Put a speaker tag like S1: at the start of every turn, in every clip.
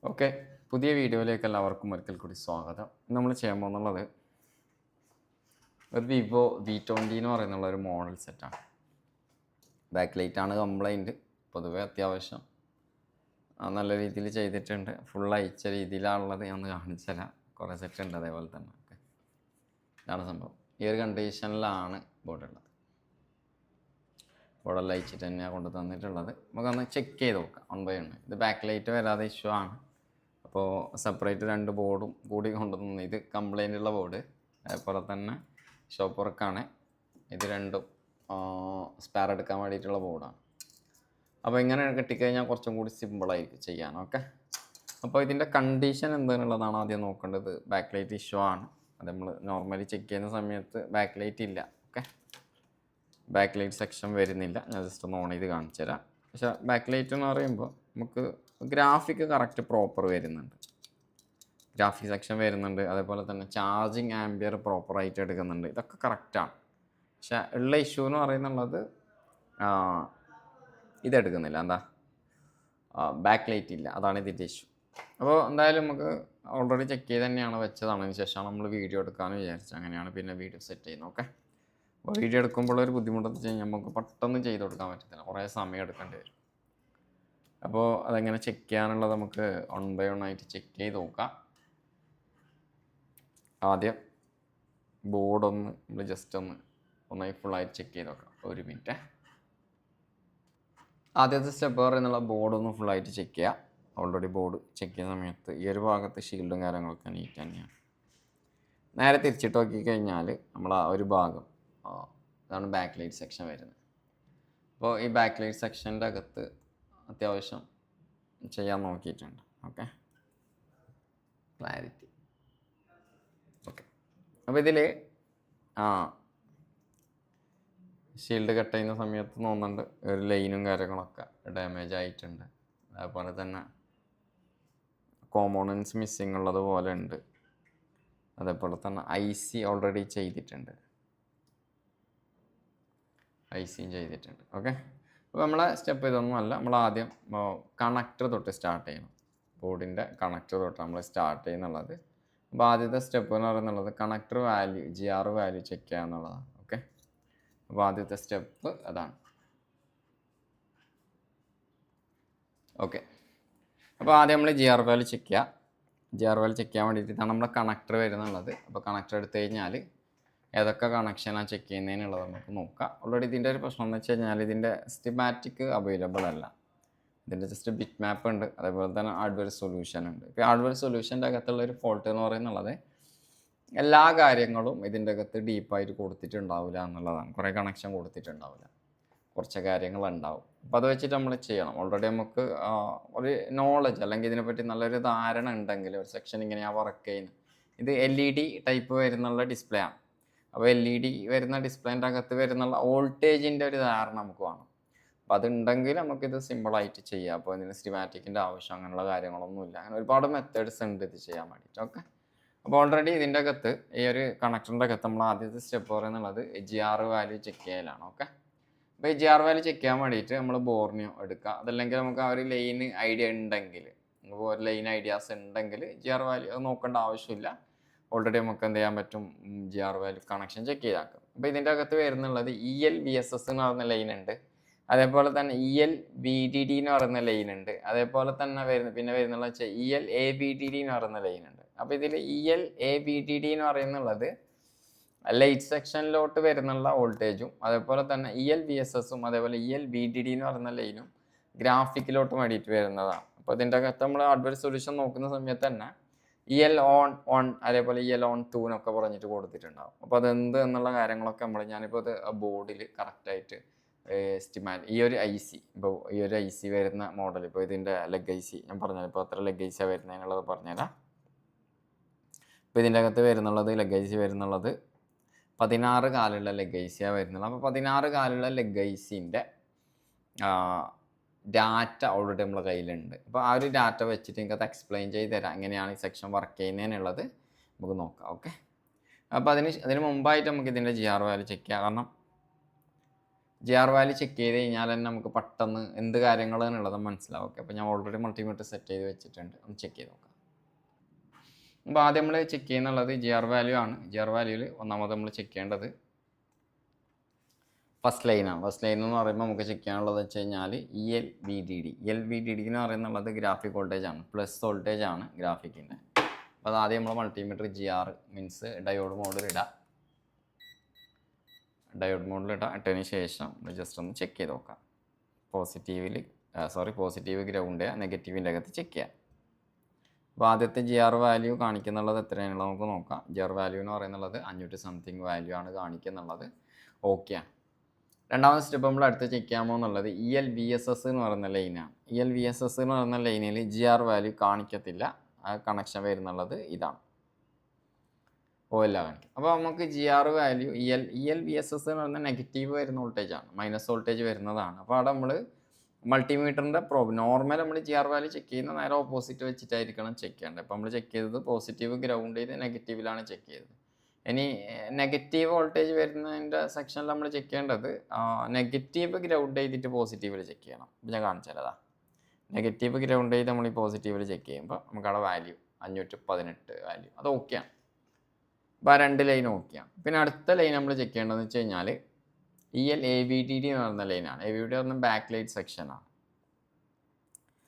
S1: Okay, പുതിയ വീഡിയോയിലേക്ക് എല്ലാവർക്കും ഒരിക്കൽ കൂടി സ്വാഗതം. നമ്മൾ ചെയ്യാൻ പോകുന്നുള്ളത് ഒരു വിവോ V20 എന്ന് പറയുന്നുള്ള ഒരു മോഡൽ സെറ്റാണ്. ബാക്ക് ലൈറ്റാണ് കംപ്ലൈൻറ്റ്. പൊതുവേ അത്യാവശ്യം നല്ല രീതിയിൽ ചെയ്തിട്ടുണ്ട്. ഫുൾ അയച്ച രീതിയിലാണുള്ളത്. ഞാൻ ഒന്ന് കാണിച്ചു തരാം. കുറേ സെറ്റ് ഉണ്ട് അതേപോലെ തന്നെ. ഓക്കെ, ഇതാണ് സംഭവം. ഈ ഒരു കണ്ടീഷനിലാണ് ബോർഡ് ഉള്ളത്. ബോർഡെല്ലാം അയച്ചിട്ട് തന്നെയാണ് കൊണ്ട് തന്നിട്ടുള്ളത്. നമുക്കൊന്ന് ചെക്ക് ചെയ്ത് നോക്കാം 1 by 1. ഇത് ബാക്ക് ലൈറ്റ് വരാതെ ഇഷ്യൂ ആണ്. അപ്പോൾ സെപ്പറേറ്റ് 2 ബോർഡും കൂടി കൊണ്ടുവന്നു. ഇത് കംപ്ലൈൻ്റ് ഉള്ള ബോർഡ്, അതേപോലെ തന്നെ ഷോപ്പ് വർക്കാണ്. ഇത് രണ്ടും സ്പെയർ എടുക്കാൻ വേണ്ടിയിട്ടുള്ള ബോർഡാണ്. അപ്പോൾ ഇങ്ങനെ കിട്ടിക്കഴിഞ്ഞാൽ കുറച്ചും കൂടി സിമ്പിളായിരിക്കും ചെയ്യാൻ. ഓക്കെ, അപ്പോൾ ഇതിൻ്റെ കണ്ടീഷൻ എന്താണെന്നുള്ളതാണ് ആദ്യം നോക്കേണ്ടത്. ബാക്ക് ലൈറ്റ് ഇഷ്യൂ ആണ്. അത് നമ്മൾ നോർമലി ചെക്ക് ചെയ്യുന്ന സമയത്ത് ബാക്ക് ലൈറ്റ് ഇല്ല. ഓക്കെ, ബാക്ക് ലൈറ്റ് സെക്ഷൻ വരുന്നില്ല. ഞാൻ ജസ്റ്റ് ഒന്ന് ഓൺ ചെയ്ത് കാണിച്ചു തരാം. പക്ഷേ ബാക്ക് ലൈറ്റ് എന്ന് പറയുമ്പോൾ നമുക്ക് ഗ്രാഫിക് കറക്റ്റ് പ്രോപ്പർ വരുന്നുണ്ട്. ഗ്രാഫിക് സെക്ഷൻ വരുന്നുണ്ട്. അതേപോലെ തന്നെ ചാർജിങ് ആംബിയർ പ്രോപ്പറായിട്ട് എടുക്കുന്നുണ്ട്. ഇതൊക്കെ കറക്റ്റാണ്. പക്ഷേ ഉള്ള ഇഷ്യൂ എന്ന് പറയുന്നുള്ളത് ഇതെടുക്കുന്നില്ല. എന്താ, ബാക്ക് ലൈറ്റ് ഇല്ല. അതാണ് ഇതിൻ്റെ ഇഷ്യൂ. അപ്പോൾ എന്തായാലും നമുക്ക് ഓൾറെഡി ചെക്ക് ചെയ്ത് തന്നെയാണ് വെച്ചതാണ്. അതിന് ശേഷമാണ് നമ്മൾ വീഡിയോ എടുക്കാമെന്ന് വിചാരിച്ചത്. അങ്ങനെയാണ് പിന്നെ വീഡിയോ സെറ്റ് ചെയ്യുന്നത്. ഓക്കെ, അപ്പോൾ വീഡിയോ എടുക്കുമ്പോൾ ഒരു ബുദ്ധിമുട്ടെന്ന് വെച്ച് കഴിഞ്ഞാൽ നമുക്ക് പെട്ടെന്ന് ചെയ്ത് കൊടുക്കാൻ പറ്റത്തില്ല. കുറേ സമയം എടുക്കേണ്ടി വരും. അപ്പോൾ അതെങ്ങനെ ചെക്ക് ചെയ്യാനുള്ളത് നമുക്ക് 1 by 1 ആയിട്ട് ചെക്ക് ചെയ്ത് നോക്കാം. ആദ്യം ബോർഡൊന്ന് നമ്മൾ ജസ്റ്റ് ഒന്നായി ഫുള്ളായിട്ട് ചെക്ക് ചെയ്ത് നോക്കാം. ഒരു മിനിറ്റ്. ആദ്യത്തെ സ്റ്റെപ്പ് പറയുന്നുള്ള ബോർഡൊന്ന് ഫുള്ളായിട്ട് ചെക്ക് ചെയ്യുക. ഓൾറെഡി ബോർഡ് ചെക്ക് ചെയ്യുന്ന സമയത്ത് ഈ ഒരു ഭാഗത്ത് ഷീൽഡും കാര്യങ്ങളൊക്കെ നീറ്റ് തന്നെയാണ്. നേരെ തിരിച്ചിട്ട് നോക്കിക്കഴിഞ്ഞാൽ നമ്മൾ ആ ഒരു ഭാഗം ഇതാണ് ബാക്ക് ലൈറ്റ് സെക്ഷൻ വരുന്നത്. അപ്പോൾ ഈ ബാക്ക് ലൈറ്റ് സെക്ഷൻ്റെ അകത്ത് അത്യാവശ്യം ചെയ്യാൻ നോക്കിയിട്ടുണ്ട്. Okay, clarity. ഓക്കെ, അപ്പോൾ ഇതിൽ ഷീൽഡ് കട്ട് ചെയ്യുന്ന സമയത്ത് തോന്നുന്നുണ്ട് ഒരു ലൈനും കാര്യങ്ങളൊക്കെ ഡാമേജ് ആയിട്ടുണ്ട്. അതുപോലെ തന്നെ കോമ്പോണൻസ് മിസ്സിങ് ഉള്ളത് പോലെ ഉണ്ട്. അതേപോലെ തന്നെ IC ഓൾറെഡി ചെയ്തിട്ടുണ്ട്. ICയും ചെയ്തിട്ടുണ്ട്. ഓക്കെ, അപ്പോൾ നമ്മളെ സ്റ്റെപ്പ് ഇതൊന്നുമല്ല. നമ്മൾ ആദ്യം കണക്ടർ തൊട്ട് സ്റ്റാർട്ട് ചെയ്യണം. ബോർഡിൻ്റെ കണക്ടർ തൊട്ട് നമ്മൾ സ്റ്റാർട്ട് ചെയ്യുന്നുള്ളത്. അപ്പോൾ ആദ്യത്തെ സ്റ്റെപ്പ് എന്ന് പറയുന്നത് connector value GR value check ചെയ്യുക എന്നുള്ളതാണ്. ഓക്കെ, അപ്പോൾ ആദ്യത്തെ സ്റ്റെപ്പ് അതാണ്. ഓക്കെ, അപ്പോൾ ആദ്യം നമ്മൾ GR വാല്യൂ ചെക്ക് ചെയ്യുക. GR വാല്യൂ ചെക്ക് ചെയ്യാൻ വേണ്ടിയിട്ടാണ് നമ്മുടെ കണക്ടർ വരുന്നുള്ളത്. അപ്പോൾ കണക്ടർ എടുത്തു കഴിഞ്ഞാൽ ഏതൊക്കെ കണക്ഷനാണ് ചെക്ക് ചെയ്യുന്നതിനുള്ളത് നമുക്ക് നോക്കാം. ഓൾറെഡി ഇതിൻ്റെ ഒരു പ്രശ്നം എന്ന് വെച്ച് കഴിഞ്ഞാൽ ഇതിൻ്റെ സ്റ്റിമാറ്റിക് അവൈലബിൾ അല്ല. ഇതിൻ്റെ ജസ്റ്റ് ബിറ്റ് മാപ്പ് ഉണ്ട്. അതേപോലെ തന്നെ ഹാർഡ്വെയർ സൊല്യൂഷൻ ഉണ്ട്. ഇപ്പോൾ ഹാർഡ്വെയർ സൊല്യൂഷൻ്റെ അകത്തുള്ള ഒരു ഫോൾട്ട് എന്ന് പറയുന്നത് എല്ലാ കാര്യങ്ങളും ഇതിൻ്റെ അകത്ത് ഡീപ്പായിട്ട് കൊടുത്തിട്ടുണ്ടാവില്ല എന്നുള്ളതാണ്. കുറേ കണക്ഷൻ കൊടുത്തിട്ടുണ്ടാവില്ല, കുറച്ച് കാര്യങ്ങളുണ്ടാവും. അപ്പോൾ അത് വെച്ചിട്ട് നമ്മൾ ചെയ്യണം. ഓൾറെഡി നമുക്ക് ഒരു നോളജ് അല്ലെങ്കിൽ ഇതിനെപ്പറ്റി നല്ലൊരു ധാരണ ഉണ്ടെങ്കിൽ ഒരു സെക്ഷൻ ഇങ്ങനെയാണ് വർക്ക് ചെയ്യുന്നത്. ഇത് LED ടൈപ്പ് വരുന്നുള്ള ഡിസ്പ്ലേ ആണ്. അപ്പോൾ LED വരുന്ന ഡിസ്പ്ലേൻ്റെ അകത്ത് വരുന്നുള്ള വോൾട്ടേജിൻ്റെ ഒരു ധാരണ നമുക്ക് വേണം. അപ്പോൾ അതുണ്ടെങ്കിൽ നമുക്കിത് സിമ്പിളായിട്ട് ചെയ്യാം. അപ്പോൾ ഇതിന് സ്റ്റിമാറ്റിക്കിൻ്റെ ആവശ്യം അങ്ങനെയുള്ള കാര്യങ്ങളൊന്നുമില്ല. അങ്ങനെ ഒരുപാട് മെത്തേഡ്സ് ഉണ്ട് ഇത് ചെയ്യാൻ വേണ്ടിയിട്ട്. ഓക്കെ, അപ്പോൾ ഓൾറെഡി ഇതിൻ്റെ അകത്ത് ഈ ഒരു കണക്ടറിൻ്റെ അകത്ത് നമ്മൾ ആദ്യത്തെ സ്റ്റെപ്പ് പറയുന്നത് GR വാല്യൂ ചെക്ക് ചെയ്യലാണ്. ഓക്കെ, അപ്പോൾ ഈ GR വാല്യൂ ചെക്ക് ചെയ്യാൻ വേണ്ടിയിട്ട് നമ്മൾ ബോർണിയോ എടുക്കുക. അതല്ലെങ്കിൽ നമുക്ക് ആ ഒരു ലൈൻ ഐഡിയ ഉണ്ടെങ്കിൽ, നമുക്ക് ഒരു ലൈൻ ഐഡിയാസ് ഉണ്ടെങ്കിൽ GR വാല്യൂ അത് നോക്കേണ്ട ആവശ്യമില്ല. ഓൾറെഡി നമുക്ക് എന്ത് ചെയ്യാൻ പറ്റും, GR വാല്യൂ കണക്ഷൻ ചെക്ക് ചെയ്താക്കും. അപ്പോൾ ഇതിൻ്റെ അകത്ത് വരുന്നുള്ളത് ELVSS എന്ന് പറയുന്ന ലൈൻ ഉണ്ട്. അതേപോലെ തന്നെ ELVDD എന്ന് പറയുന്ന ലൈൻ ഉണ്ട്. അതേപോലെ തന്നെ പിന്നെ വരുന്നുള്ള വെച്ചാൽ ELAVDD എന്ന് പറയുന്ന ലൈൻ ഉണ്ട്. അപ്പോൾ ഇതിൽ ELAVDD എന്ന് പറയുന്നുള്ളത് ലൈറ്റ് സെക്ഷനിലോട്ട് വരുന്നുള്ള വോൾട്ടേജും, അതേപോലെ തന്നെ ELVSSും അതേപോലെ ELVDD എന്ന് പറയുന്ന ലൈനും ഗ്രാഫിക്കിലോട്ട് വേണ്ടിയിട്ട് വരുന്നതാണ്. അപ്പോൾ ഇതിൻ്റെ അകത്ത് നമ്മൾ ഹാർഡ്വെയർ സൊല്യൂഷൻ നോക്കുന്ന സമയത്ത് തന്നെ EL on അതേപോലെ EL on 2 എന്നൊക്കെ പറഞ്ഞിട്ട് കൊടുത്തിട്ടുണ്ടാവും. അപ്പോൾ അതെന്ത് എന്നുള്ള കാര്യങ്ങളൊക്കെ ഞാനിപ്പോൾ അത് ബോർഡിൽ കറക്റ്റായിട്ട് ഈ ഒരു IC, ഇപ്പോൾ ഈ ഒരു IC വരുന്ന മോഡൽ, ഇപ്പോൾ ഇതിൻ്റെ ലെഗ് IC ഞാൻ പറഞ്ഞാൽ ഇപ്പോൾ അത്ര ലെഗ് IC വരുന്നതിനുള്ളത് പറഞ്ഞുതരാം. ഇപ്പോൾ ഇതിൻ്റെ അകത്ത് വരുന്നുള്ളത് ലെഗ് IC വരുന്നുള്ളത് 16 കാലുള്ള ലെഗ് IC വരുന്നുള്ളത്. അപ്പോൾ 16 കാലുള്ള ലെഗ് ICൻ്റെ ഡാറ്റ ഓൾറെഡി നമ്മളെ കയ്യിലുണ്ട്. അപ്പോൾ ആ ഒരു ഡാറ്റ വെച്ചിട്ട് എനിക്കത് എക്സ്പ്ലെയിൻ ചെയ്ത് തരാം എങ്ങനെയാണ് ഈ സെക്ഷൻ വർക്ക് ചെയ്യുന്നതിനുള്ളത് നമുക്ക് നോക്കാം. ഓക്കെ, അപ്പോൾ അതിന് മുമ്പായിട്ട് നമുക്ക് ഇതിൻ്റെ GR വാല്യൂ ചെക്ക് ചെയ്യാം. കാരണം ജി ആർ വാല്യൂ ചെക്ക് ചെയ്ത് കഴിഞ്ഞാൽ തന്നെ നമുക്ക് പെട്ടെന്ന് എന്ത് കാര്യങ്ങളാണുള്ളത് മനസ്സിലാവും. ഓക്കെ, അപ്പോൾ ഞാൻ ഓൾറെഡി മൾട്ടിമീറ്റർ സെറ്റ് ചെയ്ത് വെച്ചിട്ടുണ്ട്, ഒന്ന് ചെക്ക് ചെയ്ത് നോക്കാം. അപ്പോൾ ആദ്യം നമ്മൾ ചെക്ക് ചെയ്യുന്നുള്ളത് ജി ആർ വാല്യൂ ആണ്. ജി ആർ വാല്യൂവിൽ ഒന്നാമത് നമ്മൾ ചെക്ക് ചെയ്യേണ്ടത് ഫസ്റ്റ് ലൈനാണ്. ഫസ്റ്റ് ലൈൻ എന്ന് പറയുമ്പോൾ നമുക്ക് ചെക്ക് ചെയ്യാനുള്ളത് വെച്ച് കഴിഞ്ഞാൽ ELVDD. ELVDD എന്ന് പറയുന്നുള്ളത് ഗ്രാഫിക് വോൾട്ടേജ് ആണ്, പ്ലസ് വോൾട്ടേജ് ആണ് ഗ്രാഫിക്കിൻ്റെ. അപ്പോൾ അത് ആദ്യം നമ്മൾ മൾട്ടിമീറ്റർ GR മീൻസ് ഡയോഡ് മോഡിൽ ഇടാം. ഡയോഡ് മോഡിൽ ഇട്ടതിന് ശേഷം ജസ്റ്റ് ഒന്ന് ചെക്ക് ചെയ്ത് നോക്കാം. പോസിറ്റീവ് ഗ്രൗണ്ട്, നെഗറ്റീവിൻ്റെ അകത്ത് ചെക്ക് ചെയ്യാം. അപ്പോൾ ആദ്യത്തെ GR വാല്യൂ കാണിക്കുന്നുള്ളത് എത്രയാണുള്ളത് നമുക്ക് നോക്കാം. GR വാല്യൂ എന്ന് പറയുന്നത് 500 സംതിങ് വാല്യൂ ആണ് കാണിക്കുന്നുള്ളത്. ഓക്കെയാണ്. രണ്ടാമത്തെ സ്റ്റെപ്പ് നമ്മൾ അടുത്ത് ചെക്ക് ചെയ്യാമോ എന്നുള്ളത് ELVSS എന്ന് പറയുന്ന ലൈനാണ്. ELVSS എന്ന് പറയുന്ന ലൈനിൽ GR വാല്യൂ കാണിക്കത്തില്ല, ആ കണക്ഷൻ വരുന്നുള്ളത് ഇതാണ്, ഓയില്ല കാണിക്കും. അപ്പോൾ നമുക്ക് GR വാല്യൂ ELVSS എന്ന് പറയുന്ന നെഗറ്റീവ് വരുന്ന വോൾട്ടേജാണ്, മൈനസ് വോൾട്ടേജ് വരുന്നതാണ്. അപ്പോൾ അവിടെ നമ്മൾ മൾട്ടിമീറ്ററിൻ്റെ നോർമൽ നമ്മൾ GR വാല്യൂ ചെക്ക് ചെയ്യുന്ന നേരെ ഓപ്പോസിറ്റ് വെച്ചിട്ടായിരിക്കണം ചെക്ക് ചെയ്യേണ്ടത്. അപ്പോൾ നമ്മൾ ചെക്ക് ചെയ്തത് പോസിറ്റീവ് ഗ്രൗണ്ട് ചെയ്ത് നെഗറ്റീവിലാണ് ചെക്ക് ചെയ്തത്. ഇനി നെഗറ്റീവ് വോൾട്ടേജ് വരുന്നതിൻ്റെ സെക്ഷനിൽ നമ്മൾ ചെക്ക് ചെയ്യേണ്ടത് നെഗറ്റീവ് ഗ്രൗണ്ട് ചെയ്തിട്ട് പോസിറ്റീവിൽ ചെക്ക് ചെയ്യണം. ഇപ്പം ഞാൻ കാണിച്ചു തരാം. നെഗറ്റീവ് ഗ്രൗണ്ട് ചെയ്ത് നമ്മൾ ഈ പോസിറ്റീവിൽ ചെക്ക് ചെയ്യുമ്പോൾ നമുക്കവിടെ വാല്യൂ 518 വാല്യൂ, അത് ഓക്കെയാണ്. അപ്പോൾ ആ രണ്ട് ലൈൻ ഓക്കെയാണ്. പിന്നെ അടുത്ത ലൈൻ നമ്മൾ ചെക്ക് ചെയ്യേണ്ടതെന്ന് വെച്ച് കഴിഞ്ഞാൽ ELAVDD എന്ന് പറയുന്ന ലൈനാണ്. AVDD പറഞ്ഞ ബാക്ക് ലൈറ്റ് സെക്ഷനാണ്.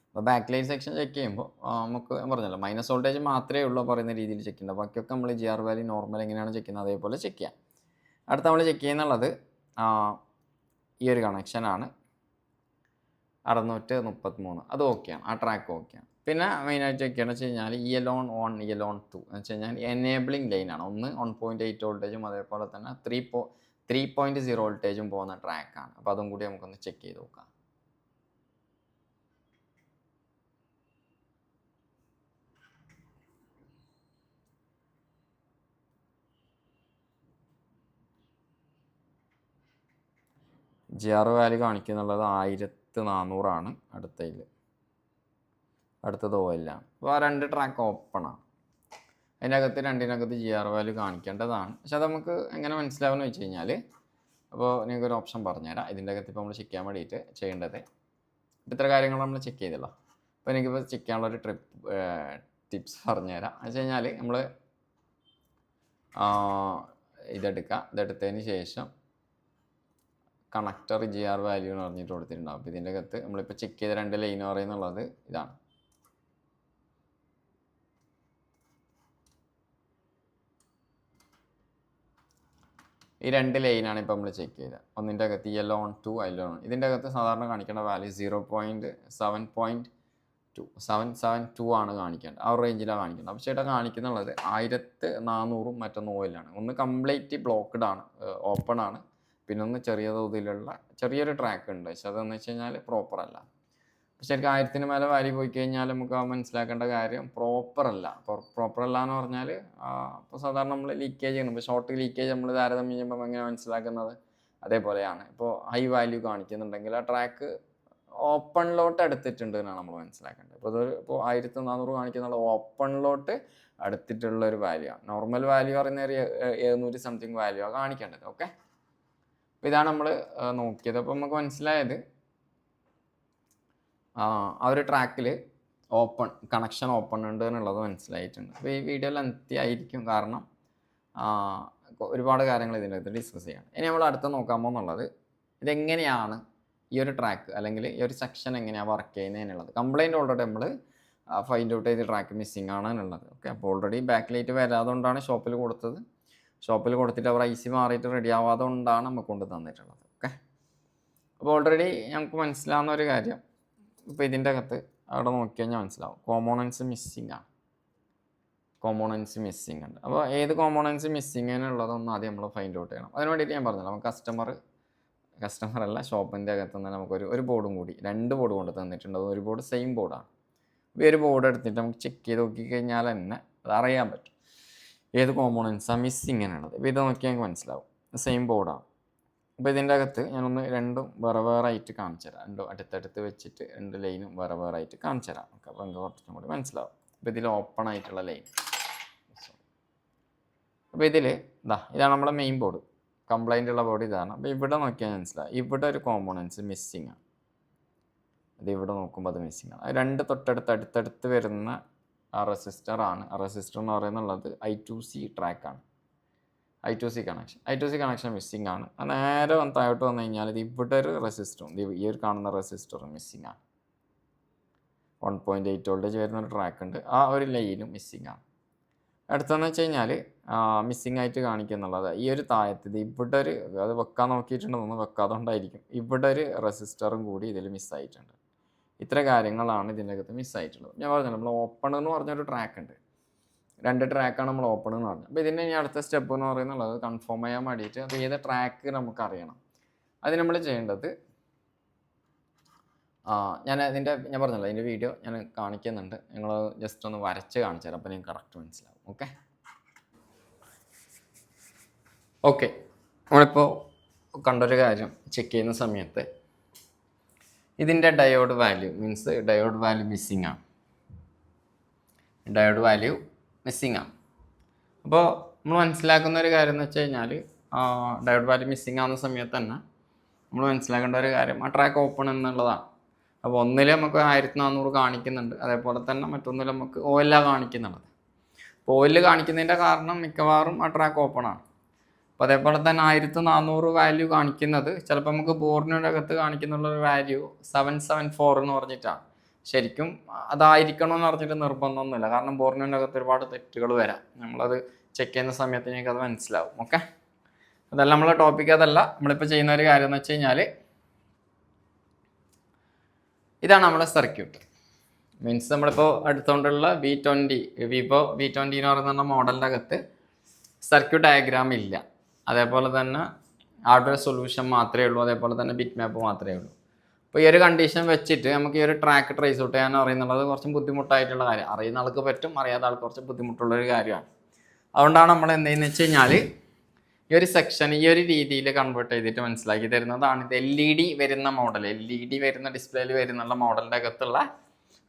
S1: അപ്പോൾ ബാക്ക് ലൈറ്റ് സെക്ഷൻ ചെക്ക് ചെയ്യുമ്പോൾ നമുക്ക് പറഞ്ഞല്ലോ മൈനസ് വോൾട്ടേജ് മാത്രമേ ഉള്ളൂ പറയുന്ന രീതിയിൽ ചെക്ക് ചെയ്യുന്നത്. ബാക്കിയൊക്കെ നമ്മൾ GR വാല്യൂ നോർമൽ എങ്ങനെയാണ് ചെക്ക് ചെയ്യുന്നത് അതേപോലെ ചെക്ക് ചെയ്യാം. അടുത്ത നമ്മൾ ചെക്ക് ചെയ്യുന്നുള്ളത് ഈ ഒരു കണക്ഷനാണ് 633, അത് ഓക്കെയാണ്, ആ ട്രാക്ക് ഓക്കെയാണ്. പിന്നെ മെയിനായിട്ട് ചെക്ക് ചെയ്യണമെന്ന് വെച്ച് കഴിഞ്ഞാൽ ELON 1 ELON 2 എന്ന് വെച്ച് കഴിഞ്ഞാൽ എനേബിളിംഗ് ലൈനാണ്. ഒന്ന് 1.8 വോൾട്ടേജും അതേപോലെ തന്നെ 3.0 വോൾട്ടേജും പോകുന്ന ട്രാക്കാണ്. അപ്പോൾ അതും കൂടി നമുക്കൊന്ന് ചെക്ക് ചെയ്ത് നോക്കാം. GR വാല്യൂ കാണിക്കുന്നുള്ളത് 1400 അടുത്തത് ഓയിലാണ്. അപ്പോൾ ആ രണ്ട് ട്രാക്ക് ഓപ്പണാണ്. രണ്ടിനകത്ത് GR വാല്യൂ കാണിക്കേണ്ടതാണ്. പക്ഷെ അത് നമുക്ക് എങ്ങനെ മനസ്സിലാവുമെന്ന് വെച്ച് കഴിഞ്ഞാൽ, അപ്പോൾ നിങ്ങൾക്കൊരു ഓപ്ഷൻ പറഞ്ഞുതരാം. ഇതിൻ്റെ അകത്ത് ഇപ്പോൾ നമ്മൾ ചെക്ക് ചെയ്യാൻ വേണ്ടിയിട്ട് ചെയ്യേണ്ടത് ഇത്ര കാര്യങ്ങൾ നമ്മൾ ചെക്ക് ചെയ്തല്ലോ. അപ്പോൾ എനിക്കിപ്പോൾ ചെക്ക് ചെയ്യാനുള്ളൊരു ടിപ്സ് പറഞ്ഞുതരാം. എന്ന് വെച്ച് കഴിഞ്ഞാൽ നമ്മൾ ഇതെടുത്തതിന് ശേഷം കണക്ടർ GR വാല്യൂ എന്ന് പറഞ്ഞിട്ട് കൊടുത്തിട്ടുണ്ടാവും. അപ്പോൾ ഇതിൻ്റെ അകത്ത് നമ്മളിപ്പോൾ ചെക്ക് ചെയ്ത രണ്ട് ലൈൻ പറയുന്നുള്ളത് ഇതാണ്. ഈ രണ്ട് ലൈനാണ് ഇപ്പോൾ നമ്മൾ ചെക്ക് ചെയ്തത്. ഒന്നിൻ്റെ അകത്ത് ELON 2 ELON. ഇതിൻ്റെ അകത്ത് സാധാരണ കാണിക്കേണ്ട വാല്യൂ 0.772 ആണ് കാണിക്കേണ്ടത്. ആ റേഞ്ചിലാണ് കാണിക്കേണ്ടത്. പക്ഷേ ഇവിടെ കാണിക്കുന്നുള്ളത് 1400 മറ്റൊന്ന് ഓയിലാണ്. ഒന്ന് കംപ്ലീറ്റ് ബ്ലോക്ക്ഡ് ആണ്, ഓപ്പൺ ആണ്. പിന്നെ ഒന്ന് ചെറിയ തോതിലുള്ള ചെറിയൊരു ട്രാക്ക് ഉണ്ട്, പക്ഷെ അതെന്ന് വെച്ച് കഴിഞ്ഞാൽ പ്രോപ്പർ അല്ല. പക്ഷെ എനിക്ക് 1000-ന് മേലെ വാല്യൂ പോയി കഴിഞ്ഞാൽ നമുക്ക് മനസ്സിലാക്കേണ്ട കാര്യം പ്രോപ്പർ അല്ല എന്ന് പറഞ്ഞാൽ ഇപ്പോൾ സാധാരണ നമ്മൾ ലീക്കേജ് ചെയ്യണം. ഇപ്പോൾ ഷോർട്ട് ലീക്കേജ് നമ്മൾ താരതമ്യം ചെയ്യുമ്പോൾ എങ്ങനെ മനസ്സിലാക്കുന്നത് അതേപോലെയാണ്. ഇപ്പോൾ ഹൈ വാല്യൂ കാണിക്കുന്നുണ്ടെങ്കിൽ ആ ട്രാക്ക് ഓപ്പണിലോട്ട് എടുത്തിട്ടുണ്ട് എന്നാണ് നമ്മൾ മനസ്സിലാക്കേണ്ടത്. ഇപ്പോൾ 1400 കാണിക്കുന്നുള്ള ഓപ്പണിലോട്ട് അടുത്തിട്ടുള്ളൊരു വാല്യൂ ആണ്. നോർമൽ വാല്യൂ പറയുന്ന ഒരു 700 സംതിങ് വാല്യൂ ആണ് കാണിക്കേണ്ടത്. ഓക്കെ, അപ്പോൾ ഇതാണ് നമ്മൾ നോക്കിയത്. അപ്പോൾ നമുക്ക് മനസ്സിലായത് ആ ഒരു ട്രാക്കിൽ കണക്ഷൻ ഓപ്പൺ ഉണ്ട് എന്നുള്ളത് മനസ്സിലായിട്ടുണ്ട്. അപ്പോൾ ഈ വീഡിയോ ലെങ്തി ആയിരിക്കും, കാരണം ഒരുപാട് കാര്യങ്ങൾ ഇതിൻ്റെ അകത്ത് ഡിസ്കസ് ചെയ്യണം. ഇനി നമ്മൾ അടുത്ത് നോക്കാമോ എന്നുള്ളത് ഇതെങ്ങനെയാണ് ഈ ഒരു ട്രാക്ക് അല്ലെങ്കിൽ ഈ ഒരു സെക്ഷൻ എങ്ങനെയാണ് വർക്ക് ചെയ്യുന്നതിനുള്ളത്. കംപ്ലൈൻറ്റ് ഓൾറെഡി നമ്മൾ ഫൈൻഡ് ഔട്ട് ചെയ്ത് ട്രാക്ക് മിസ്സിംഗ് ആണ് എന്നുള്ളത്. ഓക്കെ, അപ്പോൾ ഓൾറെഡി ബാക്ക് ലൈറ്റ് വരാതുകൊണ്ടാണ് ഷോപ്പിൽ കൊടുത്തത്. ഷോപ്പിൽ കൊടുത്തിട്ട് അവർ IC മാറിയിട്ട് റെഡി ആവാതെ കൊണ്ടാണ് നമുക്ക് കൊണ്ട് തന്നിട്ടുള്ളത്. ഓക്കെ, അപ്പോൾ ഓൾറെഡി നമുക്ക് മനസ്സിലാവുന്ന ഒരു കാര്യം, ഇപ്പോൾ ഇതിൻ്റെ അകത്ത് അവിടെ നോക്കി കഴിഞ്ഞാൽ മനസ്സിലാവും കോമ്പോണൻസ് മിസ്സിംഗ് ഉണ്ട്. അപ്പോൾ ഏത് കോമ്പോണൻസ് മിസ്സിംഗ് എന്നുള്ളതൊന്നും ആദ്യം നമ്മൾ ഫൈൻഡ് ഔട്ട് ചെയ്യണം. അതിന് വേണ്ടിയിട്ട് ഞാൻ പറഞ്ഞല്ലോ, നമുക്ക് കസ്റ്റമർ അല്ല ഷോപ്പിൻ്റെ അകത്ത് നിന്ന് നമുക്കൊരു ബോർഡും കൂടി 2 ബോർഡ് കൊണ്ട് തന്നിട്ടുണ്ട്. ഒരു ബോർഡ് സെയിം ബോർഡാണ്. അപ്പോൾ ഈ ഒരു ബോർഡ് എടുത്തിട്ട് നമുക്ക് ചെക്ക് ചെയ്ത് നോക്കിക്കഴിഞ്ഞാൽ തന്നെ അത് അറിയാൻ പറ്റും ഏത് കോമ്പോണൻസാണ് മിസ്സിംഗ് എന്നുള്ളത്. ഇപ്പോൾ ഇത് നോക്കിയാൽ നമുക്ക് മനസ്സിലാവും സെയിം ബോർഡാണ്. അപ്പോൾ ഇതിൻ്റെ അകത്ത് ഞാനൊന്ന് രണ്ടും വേറെ കാണിച്ചു തരാം. രണ്ടും അടുത്തടുത്ത് വെച്ചിട്ട് 2 ലൈനും വേറെ കാണിച്ചു തരാം. ഓക്കെ, അപ്പോൾ നിങ്ങൾക്ക് കുറച്ചും കൂടി മനസ്സിലാവും. അപ്പോൾ ഇതിൽ ഓപ്പൺ ആയിട്ടുള്ള ലൈൻ. അപ്പോൾ ഇതാണ് നമ്മുടെ മെയിൻ ബോർഡ്. കംപ്ലൈൻ്റ് ഉള്ള ബോഡി ഇതാണ്. അപ്പോൾ ഇവിടെ നോക്കിയാൽ മനസ്സിലാവും ഇവിടെ ഒരു കോമ്പോണൻസ് മിസ്സിങ് ആണ്. അത് ഇവിടെ നോക്കുമ്പോൾ അത് മിസ്സിങ് ആണ്. അത് രണ്ട് അടുത്തടുത്ത് വരുന്ന ആ റെസിസ്റ്ററാണ്. ആ റെസിസ്റ്റർ എന്ന് പറയുന്നുള്ളത് I2C ട്രാക്കാണ്. I2C കണക്ഷൻ മിസ്സിങ് ആണ്. നേരെ താഴോട്ട് വന്നു കഴിഞ്ഞാൽ ഇത് ഇവിടെ ഒരു റെസിസ്റ്ററും ഈ ഒരു കാണുന്ന റെസിസ്റ്ററും മിസ്സിങ് ആണ്. 1.8 വോൾട്ടേജ് വരുന്ന ഒരു ട്രാക്ക് ഉണ്ട്. ആ ഒരു ലൈനും മിസ്സിങ് ആണ്. അടുത്തെന്ന് വെച്ച് കഴിഞ്ഞാൽ മിസ്സിങ് ആയിട്ട് കാണിക്കുന്നുള്ളത് ഈ ഒരു താഴത്ത് ഇവിടെ ഒരു അത് വെക്കാൻ നോക്കിയിട്ടുണ്ടെന്ന് വെക്കാതുകൊണ്ടായിരിക്കും ഇവിടെ ഒരു റെസിസ്റ്ററും കൂടി ഇതിൽ മിസ്സായിട്ടുണ്ട്. ഇത്ര കാര്യങ്ങളാണ് ഇതിൻ്റെ അകത്ത് മിസ്സായിട്ടുള്ളത്. ഞാൻ പറഞ്ഞത് നമ്മൾ ഓപ്പൺ എന്ന് പറഞ്ഞൊരു ട്രാക്ക് ഉണ്ട്. 2 ട്രാക്കാണ് നമ്മൾ ഓപ്പൺ എന്ന് പറഞ്ഞത്. അപ്പോൾ ഇതിൻ്റെ ഇനി അടുത്ത സ്റ്റെപ്പ് എന്ന് പറയുന്നുള്ളത് കൺഫേം ചെയ്യാൻ വേണ്ടിയിട്ട് അത് ഏത് ട്രാക്ക് നമുക്ക് അറിയണം. അത് നമ്മൾ ചെയ്യേണ്ടത് ഞാൻ പറഞ്ഞല്ലോ അതിൻ്റെ വീഡിയോ ഞാൻ കാണിക്കുന്നുണ്ട്. നിങ്ങൾ ജസ്റ്റ് ഒന്ന് വരച്ച് കാണിച്ചു തരാം. അപ്പോൾ നിങ്ങൾക്ക് കറക്റ്റ് മനസ്സിലാവും. ഓക്കെ നമ്മളിപ്പോൾ കണ്ടൊരു കാര്യം ചെക്ക് ചെയ്യുന്ന സമയത്ത് ഇതിൻ്റെ ഡയോഡ് വാല്യൂ മിസ്സിങ് ആണ്. അപ്പോൾ നമ്മൾ മനസ്സിലാക്കുന്ന ഒരു കാര്യം എന്ന് വെച്ച് കഴിഞ്ഞാൽ ഡയോഡ് വാല്യൂ മിസ്സിങ് ആവുന്ന സമയത്ത് തന്നെ നമ്മൾ മനസ്സിലാക്കേണ്ട ഒരു കാര്യം ആ ട്രാക്ക് ഓപ്പൺ എന്നുള്ളതാണ്. അപ്പോൾ ഒന്നിൽ നമുക്ക് 1400 കാണിക്കുന്നുണ്ട്, അതേപോലെ തന്നെ മറ്റൊന്നിൽ നമുക്ക് OL കാണിക്കുന്നുള്ളത്. അപ്പോൾ OL കാണിക്കുന്നതിൻ്റെ കാരണം മിക്കവാറും ആ ട്രാക്ക് ഓപ്പൺ ആണ്. അപ്പോൾ അതേപോലെ തന്നെ 1400 വാല്യൂ കാണിക്കുന്നത് ചിലപ്പോൾ നമുക്ക് ബോർഡിൻ്റെ അകത്ത് കാണിക്കുന്നുള്ളൊരു വാല്യൂ 774 എന്ന് പറഞ്ഞിട്ടാണ്. ശരിക്കും അതായിരിക്കണമെന്ന് പറഞ്ഞിട്ട് നിർബന്ധമൊന്നുമില്ല. കാരണം ബോർഡിൻ്റെ അകത്ത് ഒരുപാട് തെറ്റുകൾ വരാം. നമ്മളത് ചെക്ക് ചെയ്യുന്ന സമയത്ത് നിങ്ങൾക്ക് അത് മനസ്സിലാവും. ഓക്കെ, അതല്ല നമ്മളെ ടോപ്പിക് അതല്ല. നമ്മളിപ്പോൾ ചെയ്യുന്ന ഒരു കാര്യം എന്ന് വെച്ച് കഴിഞ്ഞാൽ ഇതാണ് നമ്മുടെ സർക്യൂട്ട്. മീൻസ് നമ്മളിപ്പോൾ അടുത്തുകൊണ്ടുള്ള വിവോ V20 എന്ന് പറയുന്ന മോഡലിൻ്റെ അകത്ത് സർക്യൂട്ട് ഡയഗ്രാം ഇല്ല. അതേപോലെ തന്നെ ഹാർഡ്വെയർ സൊല്യൂഷൻ മാത്രമേ ഉള്ളൂ, അതേപോലെ തന്നെ ബിറ്റ് മാപ്പ് മാത്രമേ ഉള്ളൂ. അപ്പോൾ ഈ ഒരു കണ്ടീഷൻ വെച്ചിട്ട് നമുക്ക് ഈ ഒരു ട്രാക്ക് ട്രേസ് ഔട്ട് ചെയ്യാൻ അറിയുന്നുള്ളത് കുറച്ച് ബുദ്ധിമുട്ടായിട്ടുള്ള കാര്യം. അറിയുന്ന ആൾക്ക് പറ്റും, അറിയാത്ത ആൾക്ക് കുറച്ച് ബുദ്ധിമുട്ടുള്ളൊരു കാര്യമാണ്. അതുകൊണ്ടാണ് നമ്മൾ എന്തെന്ന് വെച്ച് കഴിഞ്ഞാൽ ഈ ഒരു സെക്ഷൻ ഈ ഒരു രീതിയിൽ കൺവേർട്ട് ചെയ്തിട്ട് മനസ്സിലാക്കി തരുന്നതാണ്. ഇത് LED വരുന്ന മോഡൽ, LED വരുന്ന ഡിസ്പ്ലേയിൽ വരുന്നുള്ള മോഡലിൻ്റെ അകത്തുള്ള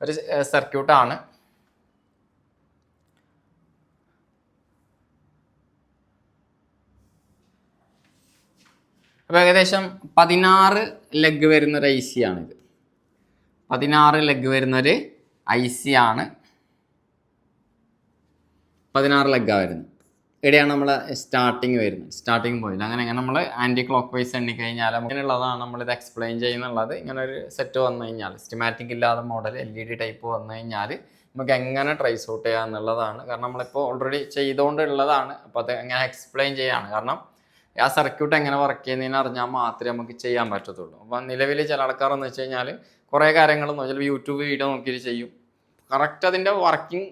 S1: ഒരു സർക്യൂട്ടാണ്. അപ്പോൾ ഏകദേശം 16 ലെഗ് വരുന്നൊരു IC ആണിത്. 16 ലെഗ് വരുന്നൊരു IC ആണ്. 16 ലെഗാണ് വരുന്നത്. ഇവിടെയാണ് നമ്മൾ സ്റ്റാർട്ടിങ് പോയിന്റ്. അങ്ങനെ നമ്മൾ ആൻറ്റി ക്ലോക്ക് വൈസ് എണ്ണിക്കഴിഞ്ഞാൽ അങ്ങനെയുള്ളതാണ് നമ്മളിത് എക്സ്പ്ലെയിൻ ചെയ്യുന്നുള്ളത്. ഇങ്ങനെ ഒരു സെറ്റ് വന്നു കഴിഞ്ഞാൽ സ്റ്റിമാറ്റിക് ഇല്ലാതെ മോഡൽ LED ടൈപ്പ് വന്നു കഴിഞ്ഞാൽ നമുക്ക് എങ്ങനെ ട്രേസ് ഔട്ട് ചെയ്യുക എന്നുള്ളതാണ്. കാരണം നമ്മളിപ്പോൾ ഓൾറെഡി ചെയ്തുകൊണ്ടുള്ളതാണ്. അപ്പോൾ അത് എങ്ങനെ എക്സ്പ്ലെയിൻ ചെയ്യാണ്. കാരണം ആ സർക്യൂട്ട് എങ്ങനെ വർക്ക് ചെയ്യുന്നതിന് അറിഞ്ഞാൽ മാത്രമേ നമുക്ക് ചെയ്യാൻ പറ്റത്തുള്ളൂ. അപ്പം നിലവിൽ ചില ആൾക്കാരെന്ന് വെച്ച് കഴിഞ്ഞാൽ കുറേ കാര്യങ്ങൾ ചിലപ്പോൾ യൂട്യൂബ് വീഡിയോ നോക്കിയിട്ട് ചെയ്യും. കറക്റ്റ് അതിൻ്റെ വർക്കിംഗ്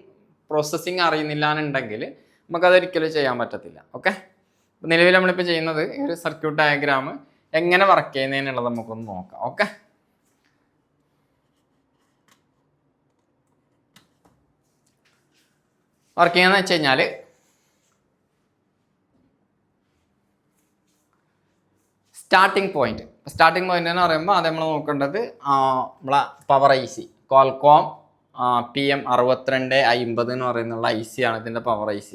S1: പ്രോസസ്സിങ് അറിയുന്നില്ല എന്നുണ്ടെങ്കിൽ നമുക്കതൊരിക്കലും ചെയ്യാൻ പറ്റത്തില്ല. ഓക്കെ, അപ്പോൾ നിലവിൽ നമ്മളിപ്പോൾ ചെയ്യുന്നത് ഈ ഒരു സർക്യൂട്ട് ഡയഗ്രാം എങ്ങനെ വർക്ക് ചെയ്യുന്നതിനുള്ളത് നമുക്കൊന്ന് നോക്കാം. ഓക്കെ, വർക്ക് ചെയ്യാന്ന് വെച്ച് കഴിഞ്ഞാൽ സ്റ്റാർട്ടിംഗ് പോയിന്റ് എന്ന് പറയുമ്പോൾ അത് നമ്മൾ നോക്കേണ്ടത് നമ്മളെ പവർ IC ക്വാൾകോം PM6250 എന്ന് പറയുന്നുള്ള IC ആണ് ഇതിൻ്റെ പവർ IC.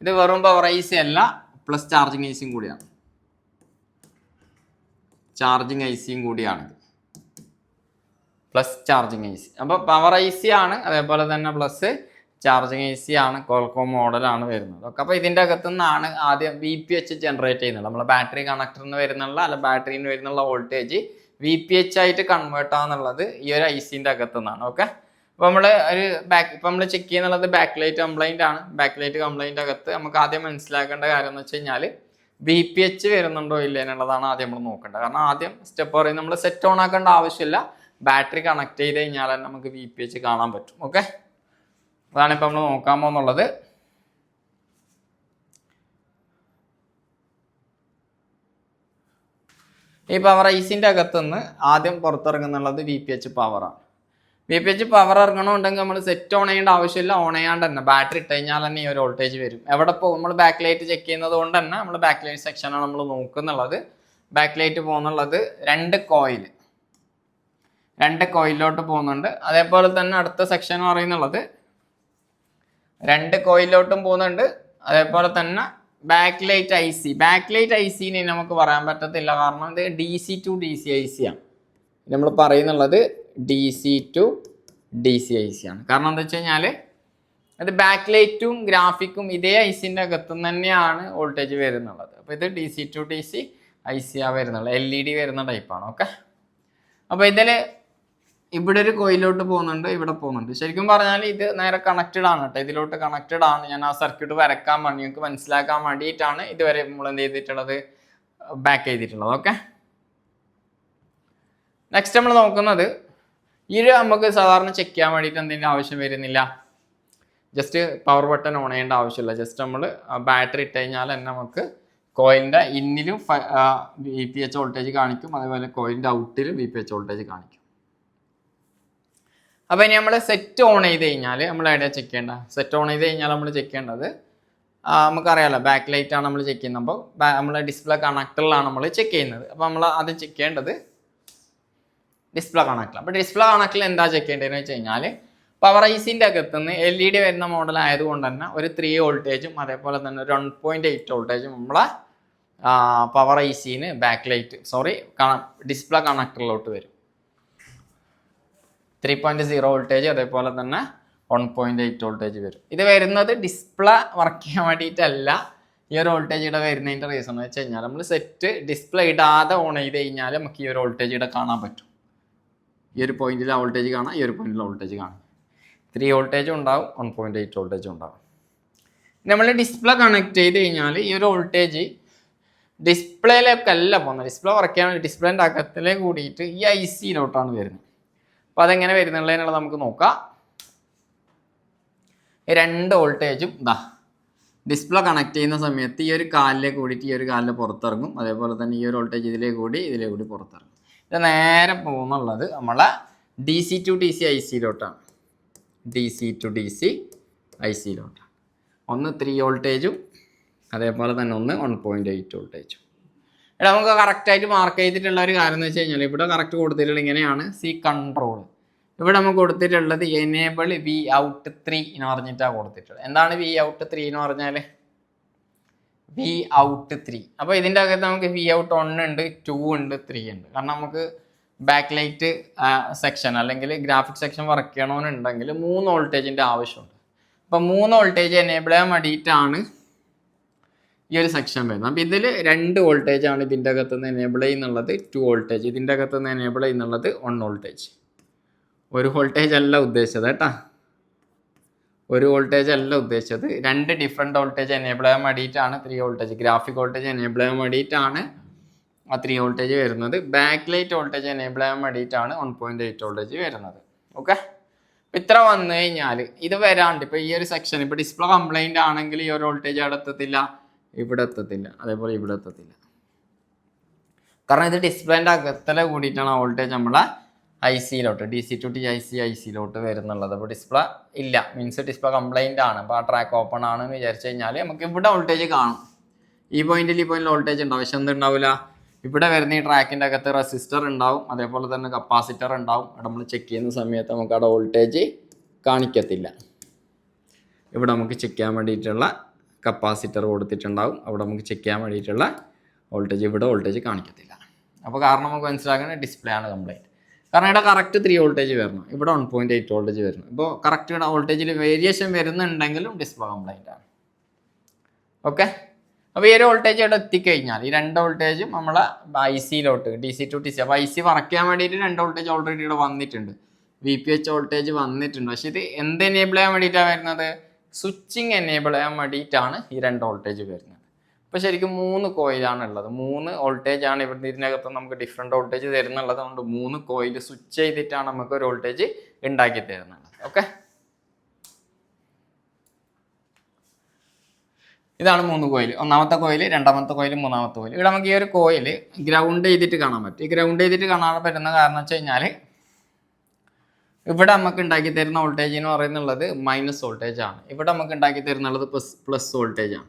S1: ഇത് വെറും പവർ IC അല്ല, പ്ലസ് ചാർജിങ് IC കൂടിയാണ്. Plus charging IC. അപ്പോൾ പവർ IC ആണ്, അതേപോലെ തന്നെ പ്ലസ് ചാർജിങ് IC ആണ്. ക്വാൾകോം മോഡലാണ് വരുന്നത്. ഓക്കെ, അപ്പോൾ ഇതിൻ്റെ അകത്തു നിന്നാണ് ആദ്യം VPH ജനറേറ്റ് ചെയ്യുന്നത്. നമ്മൾ ബാറ്ററി കണക്ടറിൽ നിന്ന് വരുന്നുള്ള ബാറ്ററിയിൽ നിന്ന് വരുന്നുള്ള വോൾട്ടേജ് VPH ആയിട്ട് കൺവേർട്ട് ആവുന്നുള്ളത് ഈ ഒരു ICൻ്റെ അകത്തു നിന്നാണ്. ഓക്കെ, അപ്പോൾ നമ്മൾ ഇപ്പം നമ്മൾ ചെക്ക് ചെയ്യുന്നുള്ളത് ബാക്ക് ലൈറ്റ് കംപ്ലൈൻ്റ് ആണ്. ബാക്ക് ലൈറ്റ് കംപ്ലൈൻ്റ് അകത്ത് നമുക്ക് ആദ്യം മനസ്സിലാക്കേണ്ട കാര്യം എന്ന് വെച്ച് കഴിഞ്ഞാൽ VPH വരുന്നുണ്ടോ ഇല്ല എന്നുള്ളതാണ് ആദ്യം നമ്മൾ നോക്കേണ്ടത്. കാരണം ആദ്യം സ്റ്റെപ്പ് പറയുന്നത് നമ്മൾ സെറ്റ് ഓൺ ആക്കേണ്ട ആവശ്യമില്ല. ബാറ്ററി കണക്ട് ചെയ്ത് കഴിഞ്ഞാൽ തന്നെ നമുക്ക് VPH കാണാൻ പറ്റും. ഓക്കെ, അതാണ് ഇപ്പം നമ്മൾ നോക്കാൻ പോകുന്നുള്ളത്. ഈ പവർ ICൻ്റെ അകത്തുനിന്ന് ആദ്യം പുറത്തിറങ്ങുന്നുള്ളത് VPH പവറാണ്. VPH പവർ ഇറങ്ങണമെന്നുണ്ടെങ്കിൽ നമ്മൾ സെറ്റ് ഓൺ ചെയ്യേണ്ട ആവശ്യമില്ല. ഓൺ ചെയ്യാണ്ട് തന്നെ ബാറ്ററി ഇട്ട് കഴിഞ്ഞാൽ തന്നെ ഈ ഒരു വോൾട്ടേജ് വരും. എവിടെ പോകും നമ്മൾ ബാക്ക് ലൈറ്റ് ചെക്ക് ചെയ്യുന്നത് കൊണ്ട് തന്നെ നമ്മൾ ബാക്ക് ലൈറ്റ് സെക്ഷനാണ് നമ്മൾ നോക്കുന്നുള്ളത്. ബാക്ക് ലൈറ്റ് പോകുന്നുള്ളത് 2 കോയിലോട്ട് പോകുന്നുണ്ട്. അതേപോലെ തന്നെ അടുത്ത സെക്ഷൻ എന്ന് പറയുന്നുള്ളത് 2 കോയിലോട്ടും പോകുന്നുണ്ട്. അതേപോലെ തന്നെ ബാക്ക് ലൈറ്റ് ഐ സിനെ നമുക്ക് പറയാൻ പറ്റത്തില്ല, കാരണം ഇത് DC to DC IC ആണ്. നമ്മൾ പറയുന്നുള്ളത് DC to DC IC ആണ്. കാരണം എന്താ വെച്ച് കഴിഞ്ഞാൽ അത് ബാക്ക് ലൈറ്റും ഗ്രാഫിക്കും ഇതേ ഐസിൻ്റെ അകത്തുനിന്ന് തന്നെയാണ് വോൾട്ടേജ് വരുന്നുള്ളത്. അപ്പോൾ ഇത് DC to DC IC ആ വരുന്നുള്ളത്, LED വരുന്ന ടൈപ്പാണ്. ഓക്കെ, അപ്പോൾ ഇതിൽ ഇവിടെ ഒരു കോയിലോട്ട് പോകുന്നുണ്ട്, ഇവിടെ പോകുന്നുണ്ട്. ശരിക്കും പറഞ്ഞാൽ ഇത് നേരെ കണക്റ്റഡ് ആണ് കേട്ടോ, ഇതിലോട്ട് കണക്റ്റഡ് ആണ്. ഞാൻ ആ സർക്യൂട്ട് വരക്കാൻ വേണ്ടി നിങ്ങൾക്ക് മനസ്സിലാക്കാൻ വേണ്ടിയിട്ടാണ് ഇതുവരെ നമ്മൾ എന്ത് ചെയ്തിട്ടുള്ളത്, ബാക്ക് ചെയ്തിട്ടുള്ളത്. ഓക്കെ, നെക്സ്റ്റ് നമ്മൾ നോക്കുന്നത് ഇത് നമുക്ക് സാധാരണ ചെക്ക് ചെയ്യാൻ വേണ്ടിയിട്ട് എന്തിൻ്റെ ആവശ്യം വരുന്നില്ല, ജസ്റ്റ് പവർ ബട്ടൺ ഓൺ ചെയ്യേണ്ട ആവശ്യമില്ല. ജസ്റ്റ് നമ്മൾ ബാറ്ററി ഇട്ട് കഴിഞ്ഞാൽ തന്നെ നമുക്ക് കോയിലിൻ്റെ ഇന്നിലും VPH വോൾട്ടേജ് കാണിക്കും, അതേപോലെ കോയിലിൻ്റെ ഔട്ടിലും VPH വോൾട്ടേജ് കാണിക്കും. അപ്പോൾ ഇനി നമ്മൾ സെറ്റ് ഓൺ ചെയ്ത് കഴിഞ്ഞാൽ നമ്മൾ എവിടെയാണ് ചെക്ക് ചെയ്യേണ്ടത്, സെറ്റ് ഓൺ ചെയ്ത് കഴിഞ്ഞാൽ നമ്മൾ ചെക്ക് ചെയ്യേണ്ടത് നമുക്കറിയാമല്ലോ, ബാക്ക് ലൈറ്റാണ് നമ്മൾ ചെക്ക് ചെയ്യുന്നത്. അപ്പോൾ നമ്മൾ ഡിസ്പ്ലേ കണക്ടറിലാണ് നമ്മൾ ചെക്ക് ചെയ്യുന്നത്. അപ്പോൾ നമ്മൾ അത് ചെക്ക് ചെയ്യേണ്ടത് ഡിസ്പ്ലേ കണക്ടർ. അപ്പോൾ ഡിസ്പ്ലേ കണക്ടറിൽ എന്താ ചെക്ക് ചെയ്യേണ്ടതെന്ന് വെച്ച് കഴിഞ്ഞാൽ പവർ ഐസിൻ്റെ അകത്തുനിന്ന് LED വരുന്ന മോഡൽ ആയതുകൊണ്ട് തന്നെ ഒരു 3 വോൾട്ടേജും അതേപോലെ തന്നെ ഒരു 1.8 വോൾട്ടേജും നമ്മളെ പവർ ഐസിന് ബാക്ക് ലൈറ്റ് ഡിസ്പ്ലേ കണക്ടറിലോട്ട് വരും. 3.0 വോൾട്ടേജ് അതേപോലെ തന്നെ 1.8 വോൾട്ടേജ് വരും. ഇത് വരുന്നത് ഡിസ്പ്ലേ വർക്ക് ചെയ്യാൻ വേണ്ടിയിട്ടല്ല. ഈ ഒരു വോൾട്ടേജ് ഇവിടെ വരുന്നതിൻ്റെ റീസൺ എന്ന് വെച്ച് കഴിഞ്ഞാൽ നമ്മൾ സെറ്റ് ഡിസ്പ്ലേ ഇടാതെ ഓൺ ചെയ്ത് കഴിഞ്ഞാൽ നമുക്ക് ഈ ഒരു വോൾട്ടേജ് ഇവിടെ കാണാൻ പറ്റും. ഈ ഒരു പോയിന്റിൽ വോൾട്ടേജ് കാണാം, ഈ ഒരു പോയിന്റിൽ വോൾട്ടേജ് കാണാം. 3 വോൾട്ടേജ് ഉണ്ടാവും, 1.8 വോൾട്ടേജ് ഉണ്ടാവും. നമ്മൾ ഡിസ്പ്ലേ കണക്ട് ചെയ്ത് കഴിഞ്ഞാൽ ഈ ഒരു വോൾട്ടേജ് ഡിസ്പ്ലേയിലേക്ക് അല്ല പോകുന്നത്, ഡിസ്പ്ലേ വർക്ക് ചെയ്യാൻ വേണ്ടി ഡിസ്പ്ലേൻ്റെ അകത്തിലേക്ക് കൂടിയിട്ട് ഈ ICയിലോട്ടാണ് വരുന്നത്. അപ്പോൾ അതെങ്ങനെ വരുന്നുള്ളതിനുള്ളത് നമുക്ക് നോക്കാം. 2 വോൾട്ടേജും ഡിസ്പ്ലേ കണക്ട് ചെയ്യുന്ന സമയത്ത് ഈ ഒരു കാലിലേക്ക് കൂടിയിട്ട് ഈ ഒരു കാലിൽ പുറത്തിറങ്ങും, അതേപോലെ തന്നെ ഈ ഒരു വോൾട്ടേജ് ഇതിലേ കൂടി പുറത്തിറങ്ങും. ഇത് നേരെ പോകുന്നുള്ളത് നമ്മളെ DC to DC ICയിലോട്ടാണ്. DC to DC ICയിലോട്ടാണ്. ഒന്ന് 3 വോൾട്ടേജും അതേപോലെ തന്നെ ഒന്ന് 1.8 വോൾട്ടേജും. ഇവിടെ നമുക്ക് കറക്റ്റായിട്ട് മാർക്ക് ചെയ്തിട്ടുള്ള ഒരു കാര്യം എന്ന് വെച്ച് കഴിഞ്ഞാൽ ഇവിടെ കറക്റ്റ് കൊടുത്തിട്ടുള്ളത് ഇങ്ങനെയാണ്. കൺട്രോൾ ഇവിടെ നമുക്ക് കൊടുത്തിട്ടുള്ളത് എനേബിൾ Vout3 എന്ന് പറഞ്ഞിട്ടാണ് കൊടുത്തിട്ടുള്ളത്. എന്താണ് Vout3 എന്ന് പറഞ്ഞാൽ Vout3. അപ്പോൾ ഇതിൻ്റെ അകത്ത് നമുക്ക് Vout 1 ഉണ്ട്, 2 ഉണ്ട്, 3 ഉണ്ട്. കാരണം നമുക്ക് ബാക്ക് ലൈറ്റ് സെക്ഷൻ അല്ലെങ്കിൽ ഗ്രാഫിക് സെക്ഷൻ വർക്ക് ചെയ്യണമെന്നുണ്ടെങ്കിൽ 3 വോൾട്ടേജിൻ്റെ ആവശ്യമുണ്ട്. അപ്പോൾ 3 വോൾട്ടേജ് എനേബിൾ ചെയ്യാൻ വേണ്ടിയിട്ടാണ് ഈ ഒരു സെക്ഷൻ വരുന്നത്. അപ്പോൾ ഇതിൽ 2 വോൾട്ടേജ് ആണ് ഇതിൻ്റെ അകത്തുനിന്ന് എനേബിൾ ചെയ്യുന്നുള്ളത്, 2 വോൾട്ടേജ്. ഇതിൻ്റെ അകത്തുനിന്ന് എനേബിൾ ചെയ്യുന്നുള്ളത് 1 വോൾട്ടേജ്. 1 വോൾട്ടേജ് അല്ല ഉദ്ദേശിച്ചത് കേട്ടോ, 1 വോൾട്ടേജ് അല്ല ഉദ്ദേശിച്ചത്. 2 ഡിഫറെൻറ്റ് വോൾട്ടേജ് എനേബിൾ ചെയ്യാൻ വേണ്ടിയിട്ടാണ് 3 വോൾട്ടേജ്. ഗ്രാഫിക് വോൾട്ടേജ് എനേബിൾ ചെയ്യാൻ വേണ്ടിയിട്ടാണ് ആ 3 വോൾട്ടേജ് വരുന്നത്. ബാക്ക് ലൈറ്റ് വോൾട്ടേജ് എനേബിൾ ചെയ്യാൻ വേണ്ടിയിട്ടാണ് 1.8 വോൾട്ടേജ് വരുന്നത്. ഓക്കെ, ഇത്ര വന്നു കഴിഞ്ഞാൽ ഇത് വരാണ്ട് ഇപ്പോൾ ഈ ഒരു സെക്ഷൻ ഇപ്പോൾ ഡിസ്പ്ലേ കംപ്ലൈൻറ്റ് ആണെങ്കിൽ ഈ ഒരു വോൾട്ടേജ് അവിടെ എത്തത്തില്ല, ഇവിടെ എത്തത്തില്ല, അതേപോലെ ഇവിടെ എത്തത്തില്ല. കാരണം ഇത് ഡിസ്പ്ലേൻ്റെ അകത്തല കൂടിയിട്ടാണ് ആ വോൾട്ടേജ് നമ്മളെ ICയിലോട്ട് DC to DC ICയിലോട്ട് വരുന്നുള്ളത്. അപ്പോൾ ഡിസ്പ്ലേ ഇല്ല, മീൻസ് ഡിസ്പ്ലേ കംപ്ലൈൻ്റ് ആണ്. അപ്പോൾ ആ ട്രാക്ക് ഓപ്പൺ ആണെന്ന് വിചാരിച്ചു കഴിഞ്ഞാൽ നമുക്ക് ഇവിടെ വോൾട്ടേജ് കാണും. ഈ പോയിന്റിൽ വോൾട്ടേജ് ഉണ്ടാവും, പക്ഷെ എന്തുണ്ടാവില്ല, ഇവിടെ വരുന്ന ഈ ട്രാക്കിൻ്റെ അകത്ത് റെസിസ്റ്റർ ഉണ്ടാവും, അതേപോലെ തന്നെ കപ്പാസിറ്റർ ഉണ്ടാവും. അവിടെ നമ്മൾ ചെക്ക് ചെയ്യുന്ന സമയത്ത് നമുക്ക് അവിടെ വോൾട്ടേജ് കാണിക്കത്തില്ല. ഇവിടെ നമുക്ക് ചെക്ക് ചെയ്യാൻ വേണ്ടിയിട്ടുള്ള കപ്പാസിറ്റർ കൊടുത്തിട്ടുണ്ടാവും, അവിടെ നമുക്ക് ചെക്ക് ചെയ്യാൻ വേണ്ടിയിട്ടുള്ള വോൾട്ടേജ്, ഇവിടെ വോൾട്ടേജ് കാണിക്കത്തില്ല. അപ്പോൾ കാരണം നമുക്ക് മനസ്സിലാക്കുന്നത് ഡിസ്പ്ലേ ആണ് കംപ്ലൈൻറ്റ്. കാരണം ഇവിടെ കറക്റ്റ് 3 വോൾട്ടേജ് വരണം, ഇവിടെ 1.8 വോൾട്ടേജ് വരണം. ഇപ്പോൾ കറക്റ്റ് ഇവിടെ വോൾട്ടേജിൽ വേരിയേഷൻ വരുന്നുണ്ടെങ്കിലും ഡിസ്പ്ലേ കംപ്ലൈൻ്റ് ആണ്. ഓക്കെ, അപ്പോൾ ഈ ഒരു വോൾട്ടേജ് ഇവിടെ എത്തിക്കഴിഞ്ഞാൽ ഈ 2 വോൾട്ടേജും നമ്മളെ ICയിലോട്ട് DC to DC. അപ്പോൾ IC വർക്ക് ചെയ്യാൻ വേണ്ടിയിട്ട് 2 വോൾട്ടേജ് ഓൾറെഡി ഇവിടെ വന്നിട്ടുണ്ട്, VPH വോൾട്ടേജ് വന്നിട്ടുണ്ട്. പക്ഷേ ഇത് എന്ത് എനേബിൾ ചെയ്യാൻ വേണ്ടിയിട്ടാണ് വരുന്നത്, സ്വിച്ചിങ് എനേബിൾ ചെയ്യാൻ വേണ്ടിയിട്ടാണ് ഈ 2 വോൾട്ടേജ് വരുന്നത്. അപ്പോൾ ശരിക്കും 3 കോയിലാണ് ഉള്ളത്, 3 വോൾട്ടേജ് ആണ് ഇവിടെ. ഇതിനകത്ത് നമുക്ക് ഡിഫറെൻറ്റ് വോൾട്ടേജ് തരുന്നുള്ളത് കൊണ്ട് 3 കോയിൽ സ്വിച്ച് ചെയ്തിട്ടാണ് നമുക്ക് ഒരു വോൾട്ടേജ് ഉണ്ടാക്കി തരുന്നത്. ഓക്കെ, ഇതാണ് 3 കോയിൽ. ഒന്നാമത്തെ കോയിൽ, രണ്ടാമത്തെ കോയിൽ, മൂന്നാമത്തെ കോയിൽ. ഇവിടെ നമുക്ക് ഈ ഒരു കോയിൽ ഗ്രൗണ്ട് ചെയ്തിട്ട് കാണാൻ പറ്റും. ഈ ഗ്രൗണ്ട് ചെയ്തിട്ട് കാണാൻ പറ്റുന്ന കാരണം വെച്ച് കഴിഞ്ഞാൽ ഇവിടെ നമുക്ക് ഉണ്ടാക്കി തരുന്ന വോൾട്ടേജ് എന്ന് പറയുന്നുള്ളത് മൈനസ് വോൾട്ടേജ് ആണ്, ഇവിടെ നമുക്ക് ഉണ്ടാക്കി തരുന്നുള്ളത് പ്ലസ് വോൾട്ടേജ് ആണ്.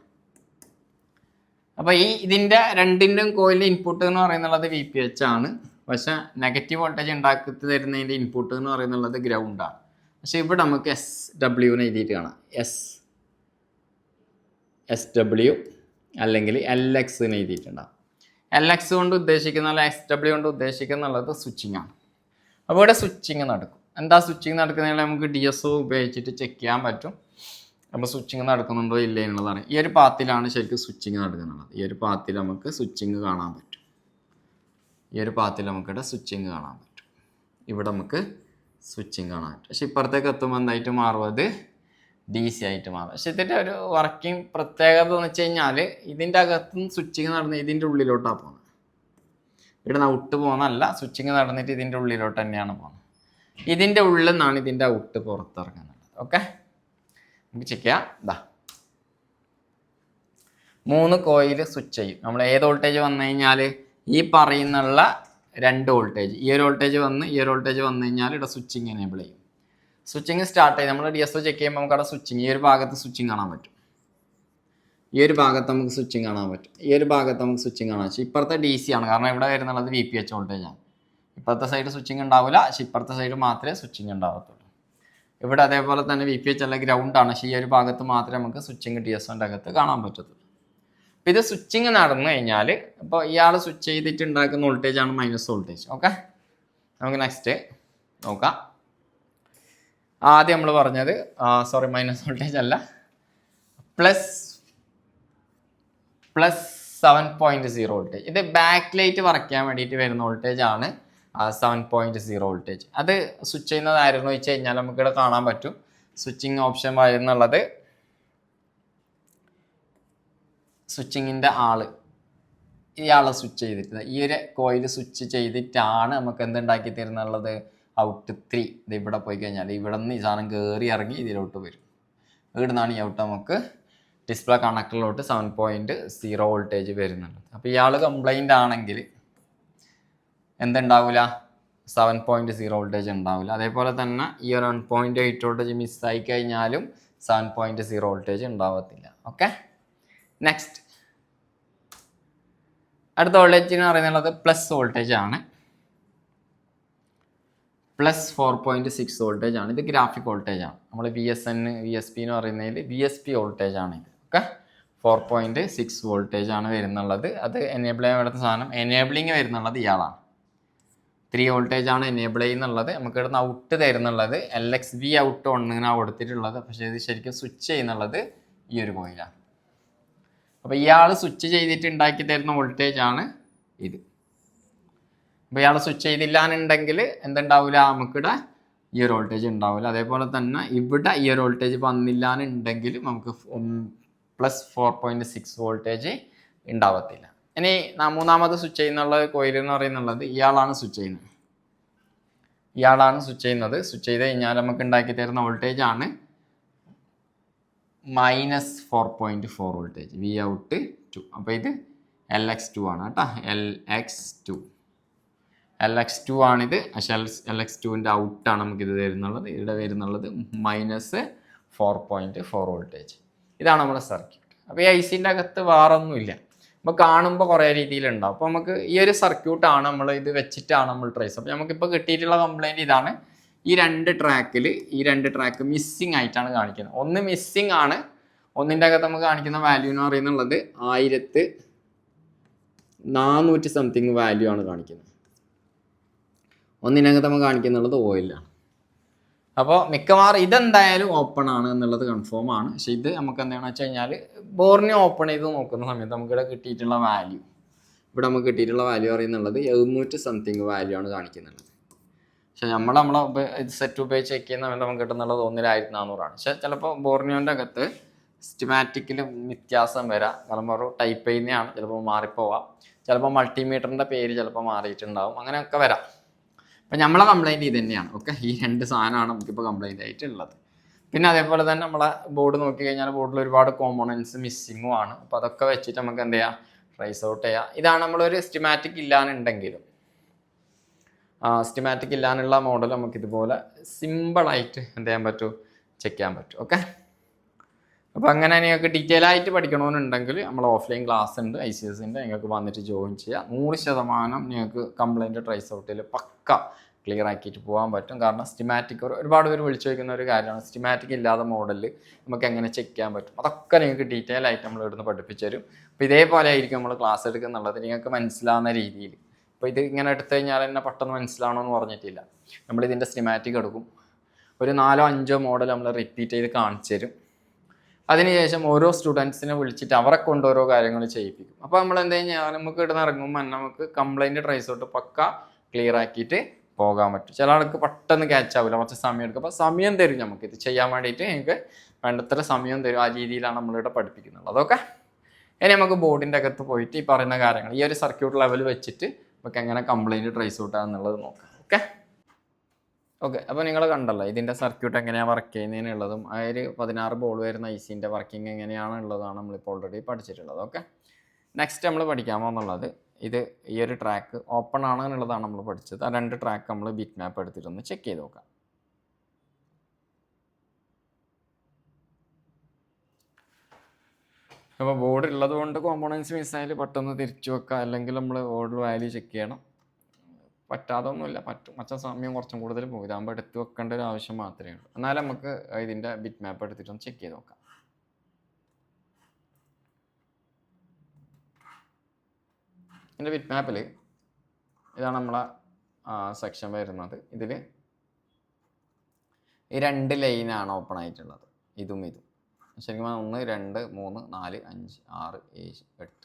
S1: അപ്പോൾ ഇതിൻ്റെ രണ്ടിൻ്റെയും കോയിലിൻ്റെ ഇൻപുട്ട് എന്ന് പറയുന്നുള്ളത് VPH ആണ്, പക്ഷെ നെഗറ്റീവ് വോൾട്ടേജ് ഉണ്ടാക്കി തരുന്നതിൻ്റെ ഇൻപുട്ട് എന്ന് പറയുന്നുള്ളത് ഗ്രൗണ്ടാണ്. പക്ഷെ ഇവിടെ നമുക്ക് SW എന്ന് എഴുതിയിട്ട് കാണാം, SW അല്ലെങ്കിൽ LX എന്ന് എഴുതിയിട്ടുണ്ടാവും. LX കൊണ്ട് ഉദ്ദേശിക്കുന്ന അല്ല SW കൊണ്ട് ഉദ്ദേശിക്കുന്നുള്ളത് സ്വിച്ചിങ് ആണ്. അപ്പോൾ ഇവിടെ സ്വിച്ചിങ് നടക്കും. എന്താ സ്വിച്ചിങ് നടക്കുന്നതിൽ നമുക്ക് DSO ഉപയോഗിച്ചിട്ട് ചെക്ക് ചെയ്യാൻ പറ്റും. അപ്പോൾ സ്വിച്ചിങ് നടക്കുന്നുണ്ടോ ഇല്ല എന്നുള്ളതാണ്. ഈ ഒരു പാത്തിലാണ് ശരിക്കും സ്വിച്ചിങ് നടക്കുന്നുള്ളത്. ഈ ഒരു പാത്തിൽ നമുക്ക് സ്വിച്ചിങ് കാണാൻ പറ്റും. ഈ ഒരു പാത്തിൽ നമുക്കിവിടെ സ്വിച്ചിങ് കാണാൻ പറ്റും. ഇവിടെ നമുക്ക് സ്വിച്ചിങ് കാണാൻ പറ്റും. പക്ഷെ ഇപ്പുറത്തേക്ക് എത്തുമ്പോൾ എന്തായിട്ട് മാറും? അത് DC ആയിട്ട് മാറും. പക്ഷെ ഇതിൻ്റെ ഒരു വർക്കിംഗ് പ്രത്യേകത എന്ന് വെച്ച് കഴിഞ്ഞാൽ ഇതിൻ്റെ അകത്തുനിന്ന് സ്വിച്ചിങ് നടന്ന് ഇതിൻ്റെ ഉള്ളിലോട്ടാണ് പോകുന്നത്. ഇവിടെ ഔട്ട് പോകുന്നതല്ല, സ്വിച്ചിങ് നടന്നിട്ട് ഇതിൻ്റെ ഉള്ളിലോട്ട് തന്നെയാണ് പോകുന്നത്. ഇതിൻ്റെ ഉള്ളിൽ നിന്നാണ് ഇതിൻ്റെ ഔട്ട് പുറത്തിറങ്ങുന്നത്. ഓക്കെ, നമുക്ക് ചെക്ക് ചെയ്യാം. ഇതാ 3 കോയിൽ സ്വിച്ച് ചെയ്യും. നമ്മൾ ഏത് വോൾട്ടേജ് വന്നു കഴിഞ്ഞാൽ ഈ പറയുന്നുള്ള 2 വോൾട്ടേജ്, ഈ ഒരു വോൾട്ടേജ് വന്ന് ഈ ഒരു വോൾട്ടേജ് വന്നു കഴിഞ്ഞാൽ ഇവിടെ സ്വിച്ചിങ് എനേബിൾ ചെയ്യും. സ്വിച്ചിങ് സ്റ്റാർട്ട് ചെയ്യും. നമ്മൾ DSO ചെക്ക് ചെയ്യുമ്പോൾ നമുക്ക് അവിടെ സ്വിച്ചിങ്, ഈ ഒരു ഭാഗത്ത് സ്വിച്ചിങ് കാണാൻ പറ്റും. ഈ ഒരു ഭാഗത്ത് നമുക്ക് സ്വിച്ചിങ് കാണാൻ പറ്റും. ഈ ഒരു ഭാഗത്ത് നമുക്ക് സ്വിച്ചിങ് കാണാൻ പറ്റും. ഇപ്പുറത്തെ DC ആണ്, കാരണം ഇവിടെ വരുന്നുള്ളത് VPH വോൾട്ടേജാണ്. ഇപ്പുറത്തെ സൈഡ് സ്വിച്ചിങ് ഉണ്ടാവില്ല, പക്ഷെ ഇപ്പുറത്തെ സൈഡ് മാത്രമേ സ്വിച്ചിങ് ഉണ്ടാവത്തുള്ളൂ. ഇവിടെ അതേപോലെ തന്നെ VPH അല്ല ഗ്രൗണ്ടാണ്, പക്ഷേ ഈ ഒരു ഭാഗത്ത് മാത്രമേ നമുക്ക് സ്വിച്ചിങ് DSOൻ്റെ അകത്ത് കാണാൻ പറ്റത്തുള്ളൂ. അപ്പോൾ ഇത് സ്വിച്ചിങ് നടന്നു കഴിഞ്ഞാൽ ഇപ്പോൾ ഇയാൾ സ്വിച്ച് ചെയ്തിട്ട് ഉണ്ടാക്കുന്ന വോൾട്ടേജാണ് മൈനസ് വോൾട്ടേജ്. ഓക്കെ, നമുക്ക് നെക്സ്റ്റ് നോക്കാം. ആദ്യം നമ്മൾ പറഞ്ഞത് മൈനസ് വോൾട്ടേജ് അല്ല, പ്ലസ് 7.0 വോൾട്ടേജ്. ഇത് ബാക്ക് ലൈറ്റ് വർക്ക് ചെയ്യാൻ വേണ്ടിയിട്ട് വരുന്ന വോൾട്ടേജ് ആണ് 7.0 വോൾട്ടേജ്. അത് സ്വിച്ച് ചെയ്യുന്നതായിരുന്നു വെച്ച് കഴിഞ്ഞാൽ നമുക്കിവിടെ കാണാൻ പറ്റും. സ്വിച്ചിങ് ഓപ്ഷൻ വരുന്നുള്ളത് സ്വിച്ചിങ്ങിൻ്റെ ഇയാളെ സ്വിച്ച് ചെയ്തിട്ട് ഈ ഒരു കോയിൽ സ്വിച്ച് ചെയ്തിട്ടാണ് നമുക്ക് എന്തുണ്ടാക്കി തരുന്നുള്ളത്? ഔട്ട് 3. ഇത് ഇവിടെ പോയി കഴിഞ്ഞാൽ ഇവിടെ നിന്ന് ഈ സാധനം കയറി ഇറങ്ങി ഇതിലോട്ട് വരും. ഇവിടെ നിന്നാണ് ഈ ഔട്ട് നമുക്ക് ഡിസ്പ്ലേ കണക്ടറിലോട്ട് 7.0 വോൾട്ടേജ് വരുന്നുണ്ട്. അപ്പോൾ ഇയാൾ കംപ്ലൈൻ്റ് ആണെങ്കിൽ എന്തുണ്ടാവില്ല? 7.0 വോൾട്ടേജ് ഉണ്ടാവില്ല. അതേപോലെ തന്നെ ഈ ഒരു 1.8 വോൾട്ടേജ് മിസ്സായി കഴിഞ്ഞാലും 7.0 വോൾട്ടേജ് ഉണ്ടാവത്തില്ല. ഓക്കെ, നെക്സ്റ്റ് അടുത്ത വോൾട്ടേജ് എന്ന് പറയുന്നത് പ്ലസ് വോൾട്ടേജ് ആണ്. പ്ലസ് 4.6 വോൾട്ടേജ് ആണ്. ഇത് ഗ്രാഫിക് വോൾട്ടേജ് ആണ്. നമ്മൾ VSN VSP എന്ന് പറയുന്നതിൽ VSP വോൾട്ടേജ് ആണ് ഇത്. ഓക്കെ, 4.6 വോൾട്ടേജ് ആണ് വരുന്നുള്ളത്. അത് എനേബിൾ ചെയ്യാൻ വേണ്ട സാധനം, എനേബിളിങ് വരുന്നുള്ളത് ഇയാളാണ്. 3 വോൾട്ടേജ് ആണ് എനേബിൾ ചെയ്യുന്നുള്ളത്. നമുക്ക് ഇവിടുന്ന് ഔട്ട് തരുന്നുള്ളത് LXV ഔട്ട് ഒന്നിനാണ് കൊടുത്തിട്ടുള്ളത്. പക്ഷേ ഇത് ശരിക്കും സ്വിച്ച് ചെയ്യുന്നുള്ളത് ഈ ഒരു കോയിലാണ്. അപ്പോൾ ഇയാൾ സ്വിച്ച് ചെയ്തിട്ട് ഉണ്ടാക്കി തരുന്ന വോൾട്ടേജ് ആണ് ഇത്. അപ്പോൾ ഇയാൾ സ്വിച്ച് ചെയ്തില്ലാന്നുണ്ടെങ്കിൽ എന്തുണ്ടാവില്ല? നമുക്കിവിടെ ഈ ഒരു വോൾട്ടേജ് ഉണ്ടാവില്ല. അതേപോലെ തന്നെ ഇവിടെ ഈ ഒരു വോൾട്ടേജ് വന്നില്ലാന്നുണ്ടെങ്കിൽ നമുക്ക് പ്ലസ് 4.6 വോൾട്ടേജ് ഉണ്ടാവത്തില്ല. ഇനി മൂന്നാമത് സ്വിച്ച് ചെയ്യുന്നുള്ള കോയിൽ എന്ന് പറയുന്നുള്ളത് ഇയാളാണ് സ്വിച്ച് ചെയ്യുന്നത്. സ്വിച്ച് ചെയ്ത് കഴിഞ്ഞാൽ നമുക്ക് ഉണ്ടാക്കി തരുന്ന വോൾട്ടേജ് ആണ് മൈനസ് 4.4 വോൾട്ടേജ്, V out 2. അപ്പോൾ ഇത് LX2 ആണ് കേട്ടോ, LX2 ആണിത്. പക്ഷേ LX2ൻ്റെ ഔട്ടാണ് നമുക്കിത് തരുന്നുള്ളത്. ഇവിടെ വരുന്നുള്ളത് മൈനസ് 4.4 വോൾട്ടേജ്. ഇതാണ് നമ്മുടെ സർക്യൂട്ട്. അപ്പോൾ ഈ ICൻ്റെ അകത്ത് വേറൊന്നുമില്ല. അപ്പോൾ കാണുമ്പോൾ കുറേ രീതിയിലുണ്ടാവും. അപ്പോൾ നമുക്ക് ഈ ഒരു സർക്യൂട്ടാണ് നമ്മൾ ഇത് വെച്ചിട്ടാണ് നമ്മൾ ട്രേസ്. അപ്പോൾ നമുക്കിപ്പോൾ കിട്ടിയിട്ടുള്ള കംപ്ലയിൻറ്റ് ഇതാണ്. ഈ രണ്ട് ട്രാക്ക് മിസ്സിങ് ആയിട്ടാണ് കാണിക്കുന്നത്. ഒന്ന് മിസ്സിങ് ആണ്. ഒന്നിൻ്റെ അകത്ത് നമുക്ക് കാണിക്കുന്ന വാല്യൂ എന്ന് പറയുന്നുള്ളത് 1400 സംതിങ് വാല്യൂ ആണ് കാണിക്കുന്നത്. ഒന്നിനകത്ത് നമുക്ക് കാണിക്കുന്നുള്ളത് ഓയിലാണ്. അപ്പോൾ മിക്കവാറും ഇതെന്തായാലും ഓപ്പൺ ആണ് എന്നുള്ളത് കൺഫേം ആണ്. പക്ഷേ ഇത് നമുക്ക് എന്താണെന്ന് വെച്ച് കഴിഞ്ഞാൽ ബോറിനെ ഓപ്പൺ ചെയ്ത് നോക്കുന്ന സമയത്ത് നമുക്കിവിടെ കിട്ടിയിട്ടുള്ള വാല്യൂ പറയുന്നുള്ളത് 700 സംതിങ് വാല്യൂ ആണ് കാണിക്കുന്നുള്ളത്. പക്ഷേ നമ്മളെ സെറ്റ് ഉപയോഗിച്ച് ചെക്ക് ചെയ്യുന്ന സമയത്ത് നമുക്ക് കിട്ടുന്നുള്ളത് 1400 ആണ്. പക്ഷേ ചിലപ്പോൾ ബോർണിയോൻ്റെ അകത്ത് സ്റ്റിമാറ്റിക്കിൽ വ്യത്യാസം വരാം. കാരണം ഒരു ടൈപ്പ് ചെയ്യുന്നതാണ്, ചിലപ്പോൾ മാറിപ്പോവാം. ചിലപ്പോൾ മൾട്ടിമീറ്ററിൻ്റെ പേര് ചിലപ്പോൾ മാറിയിട്ടുണ്ടാവും. അങ്ങനെയൊക്കെ വരാം. അപ്പം നമ്മളെ കംപ്ലയിൻറ്റ് ഇത് തന്നെയാണ്. ഓക്കെ, ഈ രണ്ട് സാധനമാണ് നമുക്കിപ്പോൾ കംപ്ലയിൻ്റ് ആയിട്ടുള്ളത്. പിന്നെ അതേപോലെ തന്നെ നമ്മളെ ബോർഡ് നോക്കി കഴിഞ്ഞാൽ ബോർഡിൽ ഒരുപാട് കോമ്പോണൻസ് മിസ്സിങ്ങും ആണ്. അപ്പോൾ അതൊക്കെ വെച്ചിട്ട് നമുക്ക് എന്ത് ചെയ്യാം? ട്രേസ് ഔട്ട് ചെയ്യാം. ഇതാണ് നമ്മളൊരു സ്റ്റിമാറ്റിക് ഇല്ലാന്നുണ്ടെങ്കിലും സ്റ്റിമാറ്റിക് ഇല്ലാനുള്ള മോഡൽ നമുക്കിതുപോലെ സിമ്പിളായിട്ട് എന്ത് ചെയ്യാൻ പറ്റും? ചെക്ക് ചെയ്യാൻ പറ്റും. ഓക്കെ, അപ്പോൾ അങ്ങനെ നിങ്ങൾക്ക് ഡീറ്റെയിൽ ആയിട്ട് പഠിക്കണമെന്നുണ്ടെങ്കിൽ നമ്മൾ ഓഫ്ലൈൻ ക്ലാസ് ഉണ്ട് ICSൻ്റെ. നിങ്ങൾക്ക് വന്നിട്ട് ജോയിൻ ചെയ്യാം. 100% നിങ്ങൾക്ക് കംപ്ലയിൻറ്റ് ട്രേസ് ഔട്ടിൽ പക്ക ക്ലിയർ ആക്കിയിട്ട് പോകാൻ പറ്റും. കാരണം സ്റ്റിമാറ്റിക് ഒരുപാട് പേര് വിളിച്ചു ചോദിക്കുന്ന ഒരു കാര്യമാണ്, സ്റ്റിമാറ്റിക് ഇല്ലാതെ മോഡലിൽ നമുക്ക് എങ്ങനെ ചെക്ക് ചെയ്യാൻ പറ്റും. അതൊക്കെ നിങ്ങൾക്ക് ഡീറ്റെയിൽ ആയിട്ട് നമ്മൾ ഇവിടുന്ന് പഠിപ്പിച്ചു തരും. അപ്പോൾ ഇതേപോലെ ആയിരിക്കും നമ്മൾ ക്ലാസ് എടുക്കുന്നുള്ളത്, നിങ്ങൾക്ക് മനസ്സിലാവുന്ന രീതിയിൽ. അപ്പോൾ ഇത് ഇങ്ങനെ എടുത്തു കഴിഞ്ഞാൽ തന്നെ പെട്ടെന്ന് മനസ്സിലാവണമെന്ന് പറഞ്ഞിട്ടില്ല. നമ്മളിതിൻ്റെ സ്റ്റിമാറ്റിക് എടുക്കും, ഒരു 4-5 മോഡൽ നമ്മൾ റിപ്പീറ്റ് ചെയ്ത് കാണിച്ചു തരും. അതിനുശേഷം ഓരോ സ്റ്റുഡൻസിനെ വിളിച്ചിട്ട് അവരെ കൊണ്ട് ഓരോ കാര്യങ്ങൾ ചെയ്യിപ്പിക്കും. അപ്പോൾ നമ്മൾ എന്ത് കഴിഞ്ഞാൽ നമുക്ക് ഇവിടുന്ന് ഇറങ്ങുമ്പോൾ നമുക്ക് കംപ്ലൈൻറ്റ് ട്രേസ് തൊട്ട് പക്ക ക്ലിയർ ആക്കിയിട്ട് പോകാൻ പറ്റും. ചില ആൾക്ക് പെട്ടെന്ന് ക്യാച്ച് ആവില്ല, കുറച്ച് സമയം എടുക്കും. അപ്പോൾ സമയം തരും നമുക്ക് ഇത് ചെയ്യാൻ വേണ്ടിയിട്ട്, നിങ്ങൾക്ക് വേണ്ടത്ര സമയം തരും. ആ രീതിയിലാണ് നമ്മളിവിടെ പഠിപ്പിക്കുന്നത്. അതൊക്കെ ഇനി നമുക്ക് ബോർഡിൻ്റെ അകത്ത് പോയിട്ട് ഈ പറയുന്ന കാര്യങ്ങൾ ഈ ഒരു സർക്യൂട്ട് ലെവൽ വെച്ചിട്ട് നമുക്ക് എങ്ങനെ കംപ്ലൈൻറ്റ് ട്രേസ് ഔട്ട് ആകുന്നുള്ളത് നോക്കാം. ഓക്കെ, അപ്പോൾ നിങ്ങൾ കണ്ടല്ലോ ഇതിൻ്റെ സർക്യൂട്ട് എങ്ങനെയാണ് വർക്ക് ചെയ്യുന്നതിനുള്ളതും ആ ഒരു 16 ബോൾ വരുന്ന ഐസിൻ്റെ വർക്കിംഗ് എങ്ങനെയാണുള്ളതാണ് നമ്മളിപ്പോൾ ഓൾറെഡി പഠിച്ചിട്ടുള്ളത്. ഓക്കെ, നെക്സ്റ്റ് നമ്മൾ പഠിക്കാൻ പോകുന്നുള്ളത് ഇത് ഈ ഒരു ട്രാക്ക് ഓപ്പൺ ആണെന്നുള്ളതാണ് നമ്മൾ പഠിച്ചത്. ആ 2 ട്രാക്ക് നമ്മൾ ബിറ്റ് മാപ്പ് എടുത്തിട്ടൊന്ന് ചെക്ക് ചെയ്ത് നോക്കാം. അപ്പോൾ ബോർഡ് ഉള്ളത് കൊണ്ട് കോമ്പോണൻസ് മിസ്സായാൽ പെട്ടെന്ന് തിരിച്ചു വെക്കുക, അല്ലെങ്കിൽ നമ്മൾ ബോർഡിൽ വാല്യൂ ചെക്ക് ചെയ്യണം. പറ്റാതൊന്നുമില്ല, പറ്റും. മറ്റേ സമയം കുറച്ചും കൂടുതൽ പോകും. ഇതാകുമ്പോൾ എടുത്ത് വെക്കേണ്ട ഒരു ആവശ്യം മാത്രമേ ഉള്ളൂ. എന്നാലും നമുക്ക് ഇതിൻ്റെ ബിറ്റ് മാപ്പ് എടുത്തിട്ടൊന്ന് ചെക്ക് ചെയ്ത് നോക്കാം. ഇതിൻ്റെ ബിറ്റ് മാപ്പിൽ ഇതാണ് നമ്മളെ സെക്ഷൻ വരുന്നത്. ഇതിൽ ഈ 2 ലൈനാണ് ഓപ്പൺ ആയിട്ടുള്ളത്, ഇതും ഇതും. ശരിക്കും 1 2 3 4 5 6 7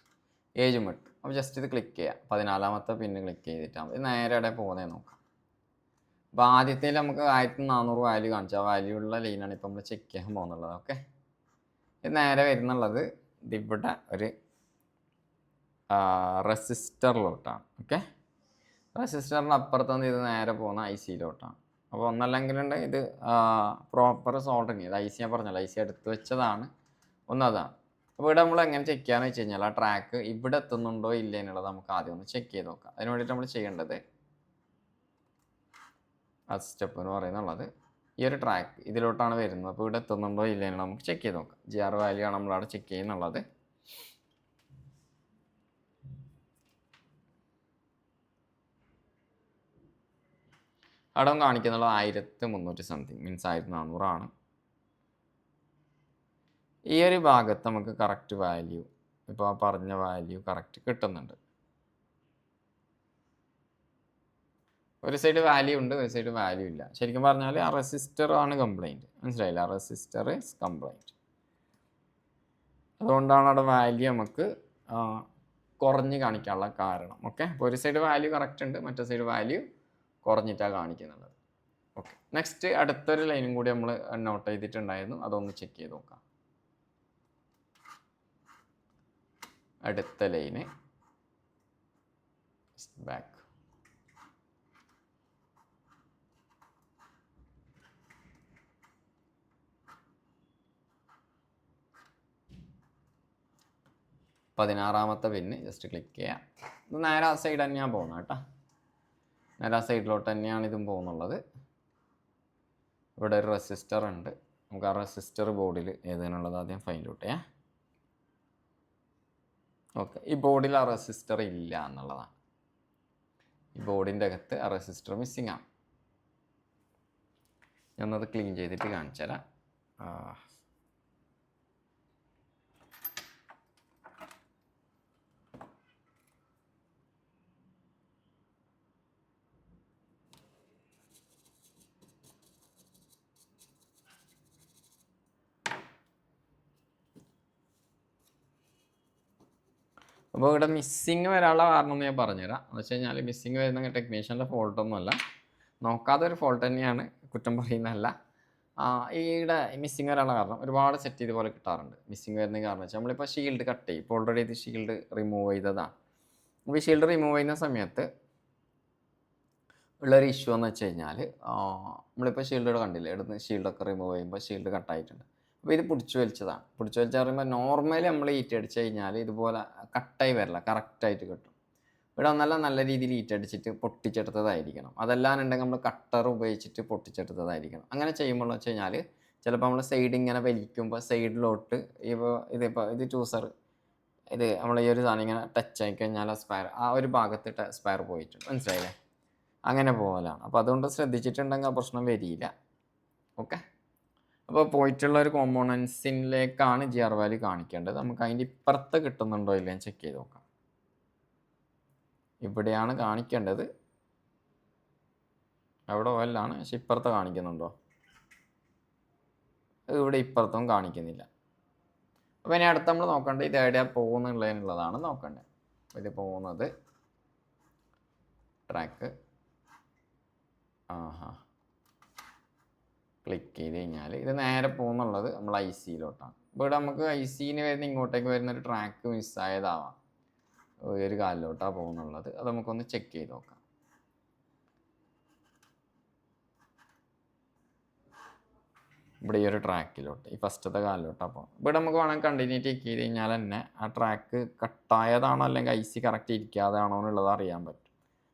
S1: 8 അപ്പോൾ ജസ്റ്റ് ഇത് ക്ലിക്ക് ചെയ്യാം. 14ാമത്തെ പിന്ന് ക്ലിക്ക് ചെയ്തിട്ടാൽ മതി. നേരെ ഇവിടെ പോകുന്നേ നോക്കാം. അപ്പോൾ ആദ്യത്തിൽ നമുക്ക് 1400 വാല്യൂ കാണിച്ചു. ആ വാല്യൂ ഉള്ള ലൈനാണ് ഇപ്പോൾ നമ്മൾ ചെക്ക് ചെയ്യാൻ പോകുന്നുള്ളത്. ഓക്കെ, ഇത് നേരെ വരുന്നുള്ളത് ഇതിവിടെ ഒരു റെസിസ്റ്ററിലോട്ടാണ്. ഓക്കെ, റെസിസ്റ്ററിൻ്റെ അപ്പുറത്തുനിന്ന് ഇത് നേരെ പോകുന്ന IC-ലോട്ടാണ്. അപ്പോൾ ഒന്നല്ലെങ്കിലുണ്ട് ഇത് പ്രോപ്പർ സോൾഡറിങ് ഇത് IC ഞാൻ പറഞ്ഞല്ലോ, IC എടുത്ത് വെച്ചതാണ്. ഒന്നതാണ്. അപ്പോൾ ഇവിടെ നമ്മൾ എങ്ങനെ ചെക്ക് ചെയ്യാന്ന് വെച്ച് കഴിഞ്ഞാൽ ആ ട്രാക്ക് ഇവിടെ എത്തുന്നുണ്ടോ ഇല്ല എന്നുള്ളത് നമുക്ക് ആദ്യം ഒന്ന് ചെക്ക് ചെയ്ത് നോക്കാം. അതിന് വേണ്ടിയിട്ട് നമ്മൾ ചെയ്യേണ്ടത് ആ സ്റ്റെപ്പ് എന്ന് പറയുന്നുള്ളത് ഈ ഒരു ട്രാക്ക് ഇതിലോട്ടാണ് വരുന്നത്. അപ്പോൾ ഇവിടെ എത്തുന്നുണ്ടോ ഇല്ല എന്നുള്ളത് നമുക്ക് ചെക്ക് ചെയ്ത് നോക്കാം. GR വാല്യൂ ആണ് നമ്മളവിടെ ചെക്ക് ചെയ്യുന്നുള്ളത്. അവിടെ കാണിക്കുന്നുള്ളത് 1300 സംതിങ്, മീൻസ് 1400 ആണ്. ഈ ഒരു ഭാഗത്ത് നമുക്ക് കറക്റ്റ് വാല്യൂ, ഇപ്പോൾ ആ പറഞ്ഞ വാല്യൂ കറക്റ്റ് കിട്ടുന്നുണ്ട്. ഒരു സൈഡ് വാല്യൂ ഉണ്ട്, ഒരു സൈഡ് വാല്യൂ ഇല്ല. ശരിക്കും പറഞ്ഞാൽ ആ റെസിസ്റ്റർ ആണ് കംപ്ലൈൻറ്റ്. മനസ്സിലായില്ല, ആ റെസിസ്റ്റർ ഇസ് കംപ്ലൈൻറ്റ്. അതുകൊണ്ടാണ് അവിടെ വാല്യൂ നമുക്ക് കുറഞ്ഞ് കാണിക്കാനുള്ള കാരണം. ഓക്കെ, അപ്പോൾ ഒരു സൈഡ് വാല്യൂ കറക്റ്റ് ഉണ്ട്, മറ്റേ സൈഡ് വാല്യൂ കുറഞ്ഞിട്ടാണ് കാണിക്കുന്നുള്ളത്. ഓക്കെ, നെക്സ്റ്റ് അടുത്തൊരു ലൈനും കൂടി നമ്മൾ നോട്ട് ചെയ്തിട്ടുണ്ടായിരുന്നു, അതൊന്ന് ചെക്ക് ചെയ്ത് നോക്കാം. അടുത്ത ലൈന് ബാക്ക്. പതിനാറാമത്തെ പിന്ന് ജസ്റ്റ് ക്ലിക്ക് ചെയ്യാം. ഇത് നേരെ ആ സൈഡ് തന്നെയാണ് പോകുന്നത് കേട്ടോ. നേരെ ആ സൈഡിലോട്ട് തന്നെയാണ് ഇതും പോകുന്നുള്ളത്. ഇവിടെ ഒരു റെസിസ്റ്റർ ഉണ്ട്. നമുക്ക് ആ റെസിസ്റ്റർ ബോർഡിൽ ഏതിനുള്ളത് ആദ്യം ഫൈൻഡ് ഔട്ട് ചെയ്യാം. ഓക്കെ, ഈ ബോർഡിൽ ആ റെസിസ്റ്റർ ഇല്ല എന്നുള്ളതാണ്. ഈ ബോർഡിൻ്റെ അകത്ത് ആ റെസിസ്റ്റർ മിസ്സിങ് ആണ്. ഞാനത് ക്ലീൻ ചെയ്തിട്ട് കാണിച്ചു തരാം. അപ്പോൾ ഇവിടെ മിസ്സിങ് വരാനുള്ള കാരണം എന്ന് ഞാൻ പറഞ്ഞുതരാം. എന്ന് വെച്ച് കഴിഞ്ഞാൽ മിസ്സിങ് വരുന്ന ടെക്നീഷ്യൻ്റെ ഫോൾട്ടൊന്നുമല്ല, നോക്കാതെ ഒരു ഫോൾട്ട് തന്നെയാണ്, കുറ്റം പറയുന്നതല്ല. ഈയുടെ മിസ്സിങ് വരാനുള്ള കാരണം ഒരുപാട് സെറ്റ് ചെയ്ത് പോലെ കിട്ടാറുണ്ട്. മിസ്സിങ് വരുന്ന കാരണം വെച്ചാൽ നമ്മളിപ്പോൾ ഷീൽഡ് കട്ട് ചെയ്യും. ഇപ്പോൾ ഓൾറെഡി ഇത് ഷീൽഡ് റിമൂവ് ചെയ്തതാണ്. അപ്പോൾ ഈ ഷീൽഡ് റിമൂവ് ചെയ്യുന്ന സമയത്ത് ഉള്ളൊരു ഇഷ്യൂ എന്ന് വെച്ച് കഴിഞ്ഞാൽ നമ്മളിപ്പോൾ ഷീൽഡ് കണ്ടില്ലേ, ഇവിടുന്ന് ഷീൽഡൊക്കെ റിമൂവ് ചെയ്യുമ്പോൾ ഷീൽഡ് കട്ടായിട്ടുണ്ട്. അപ്പോൾ ഇത് പിടിച്ചു വലിച്ചതാണ്. പിടിച്ചു വലിച്ച് പറയുമ്പോൾ നോർമലി നമ്മൾ ഈറ്റ് അടിച്ച് കഴിഞ്ഞാൽ ഇതുപോലെ കട്ടായി വരില്ല, കറക്റ്റായിട്ട് കിട്ടും. ഇവിടെ നല്ല രീതിയിൽ ഈറ്റ് അടിച്ചിട്ട് പൊട്ടിച്ചെടുത്തതായിരിക്കണം. അതല്ലാന്നുണ്ടെങ്കിൽ നമ്മൾ കട്ടർ ഉപയോഗിച്ചിട്ട് പൊട്ടിച്ചെടുത്തതായിരിക്കണം. അങ്ങനെ ചെയ്യുമ്പോൾ വെച്ച് കഴിഞ്ഞാൽ ചിലപ്പോൾ നമ്മൾ സൈഡ് ഇങ്ങനെ വലിക്കുമ്പോൾ സൈഡിലോട്ട് ഇതിപ്പോൾ ഇത് ചൂസർ നമ്മൾ ഈ ഒരു സാധനം ഇങ്ങനെ ടച്ച് ആയി കഴിഞ്ഞാൽ സ്പയർ ആ ഒരു ഭാഗത്ത് സ്പയർ പോയിട്ടുണ്ട്. മനസ്സിലായില്ലേ? അങ്ങനെ പോകലാണ്. അപ്പോൾ അതുകൊണ്ട് ശ്രദ്ധിച്ചിട്ടുണ്ടെങ്കിൽ ആ പ്രശ്നം വരില്ല. ഓക്കെ. അപ്പോൾ പോയിട്ടുള്ള ഒരു കോമ്പോണൻസിലേക്കാണ് GR വാല്യൂ കാണിക്കേണ്ടത്. നമുക്ക് അതിൻ്റെ ഇപ്പുറത്ത് കിട്ടുന്നുണ്ടോ ഇല്ലയെന്ന് ചെക്ക് ചെയ്ത് നോക്കാം. ഇവിടെയാണ് കാണിക്കേണ്ടത്. അവിടെ ഓയിലാണ്, പക്ഷെ ഇപ്പുറത്ത് കാണിക്കുന്നുണ്ടോ? ഇവിടെ ഇപ്പുറത്തും കാണിക്കുന്നില്ല. അപ്പോൾ ഇനി അടുത്ത് നമ്മൾ നോക്കേണ്ടത് ഇത് എവിടെയാണ് പോകുന്നുള്ളതിനുള്ളതാണ് നോക്കേണ്ടത്. ഇത് പോകുന്നത് ട്രാക്ക് ക്ലിക്ക് ചെയ്ത് കഴിഞ്ഞാൽ ഇത് നേരെ പോകുന്നുള്ളത് നമ്മൾ IC-ലോട്ടാണ്. ഇവിടെ നമുക്ക് IC-ന് വരുന്ന ഇങ്ങോട്ടേക്ക് വരുന്നൊരു ട്രാക്ക് മിസ്സായതാവാം, ഒരു കാലിലോട്ടാണ് പോകുന്നുള്ളത്. അത് നമുക്കൊന്ന് ചെക്ക് ചെയ്ത് നോക്കാം. ഇവിടെ ഈ ഒരു ട്രാക്കിലോട്ട് ഈ ഫസ്റ്റത്തെ കാലിലോട്ടാണ് അപ്പോൾ ഇവിടെ നമുക്ക് വേണമെങ്കിൽ കണ്ടിന്യൂറ്റി ചെക്ക് ചെയ്ത് കഴിഞ്ഞാൽ തന്നെ ആ ട്രാക്ക് കട്ടായതാണോ അല്ലെങ്കിൽ IC കറക്റ്റ് ഇരിക്കാതാണോ എന്നുള്ളത് അറിയാൻ പറ്റും.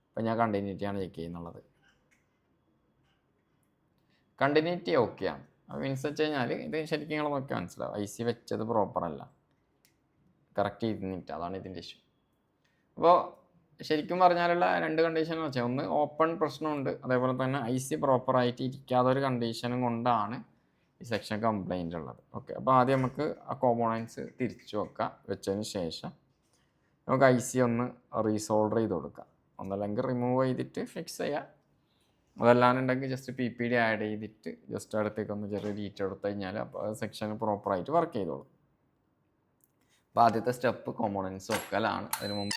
S1: അപ്പോൾ ഞാൻ കണ്ടിന്യൂറ്റിയാണ് ചെക്ക് ചെയ്യുന്നുള്ളത്. കണ്ടിന്യൂറ്റി ഓക്കെയാണ്. അപ്പോൾ മീൻസ് വെച്ച് കഴിഞ്ഞാൽ ഇത് ശരിക്കും നിങ്ങൾ നോക്കി മനസ്സിലാവും, IC വെച്ചത് പ്രോപ്പറല്ല, കറക്റ്റ് ഇരുന്നിട്ട്, അതാണ് ഇതിൻ്റെ ഇഷ്യൂ. അപ്പോൾ ശരിക്കും പറഞ്ഞാലുള്ള രണ്ട് കണ്ടീഷൻ എന്ന് വെച്ചാൽ, ഒന്ന് ഓപ്പൺ പ്രശ്നമുണ്ട്, അതേപോലെ തന്നെ IC പ്രോപ്പറായിട്ട് ഇരിക്കാത്ത ഒരു കണ്ടീഷനും കൊണ്ടാണ് ഈ സെക്ഷൻ കംപ്ലൈൻ്റ് ഉള്ളത്. ഓക്കെ. അപ്പോൾ ആദ്യം നമുക്ക് ആ കോമ്പോണൻസ് തിരിച്ചു വെക്കാം. വെച്ചതിന് ശേഷം നമുക്ക് IC ഒന്ന് റീസോൾഡർ ചെയ്ത് കൊടുക്കാം. ഒന്നല്ലെങ്കിൽ റിമൂവ് ചെയ്തിട്ട് ഫിക്സ് ചെയ്യാം, അതല്ലാന്നുണ്ടെങ്കിൽ ജസ്റ്റ് PPD ആഡ് ചെയ്തിട്ട് ജസ്റ്റ് അടുത്തേക്ക് ഒന്ന് ചെറിയ ഡീറ്റ് എടുത്തു കഴിഞ്ഞാൽ അപ്പോൾ സെക്ഷൻ പ്രോപ്പറായിട്ട് വർക്ക് ചെയ്തോളും. അപ്പോൾ ആദ്യത്തെ സ്റ്റെപ്പ് കോമ്പോണൻസ് വെക്കലാണ്. അതിന് മുമ്പ്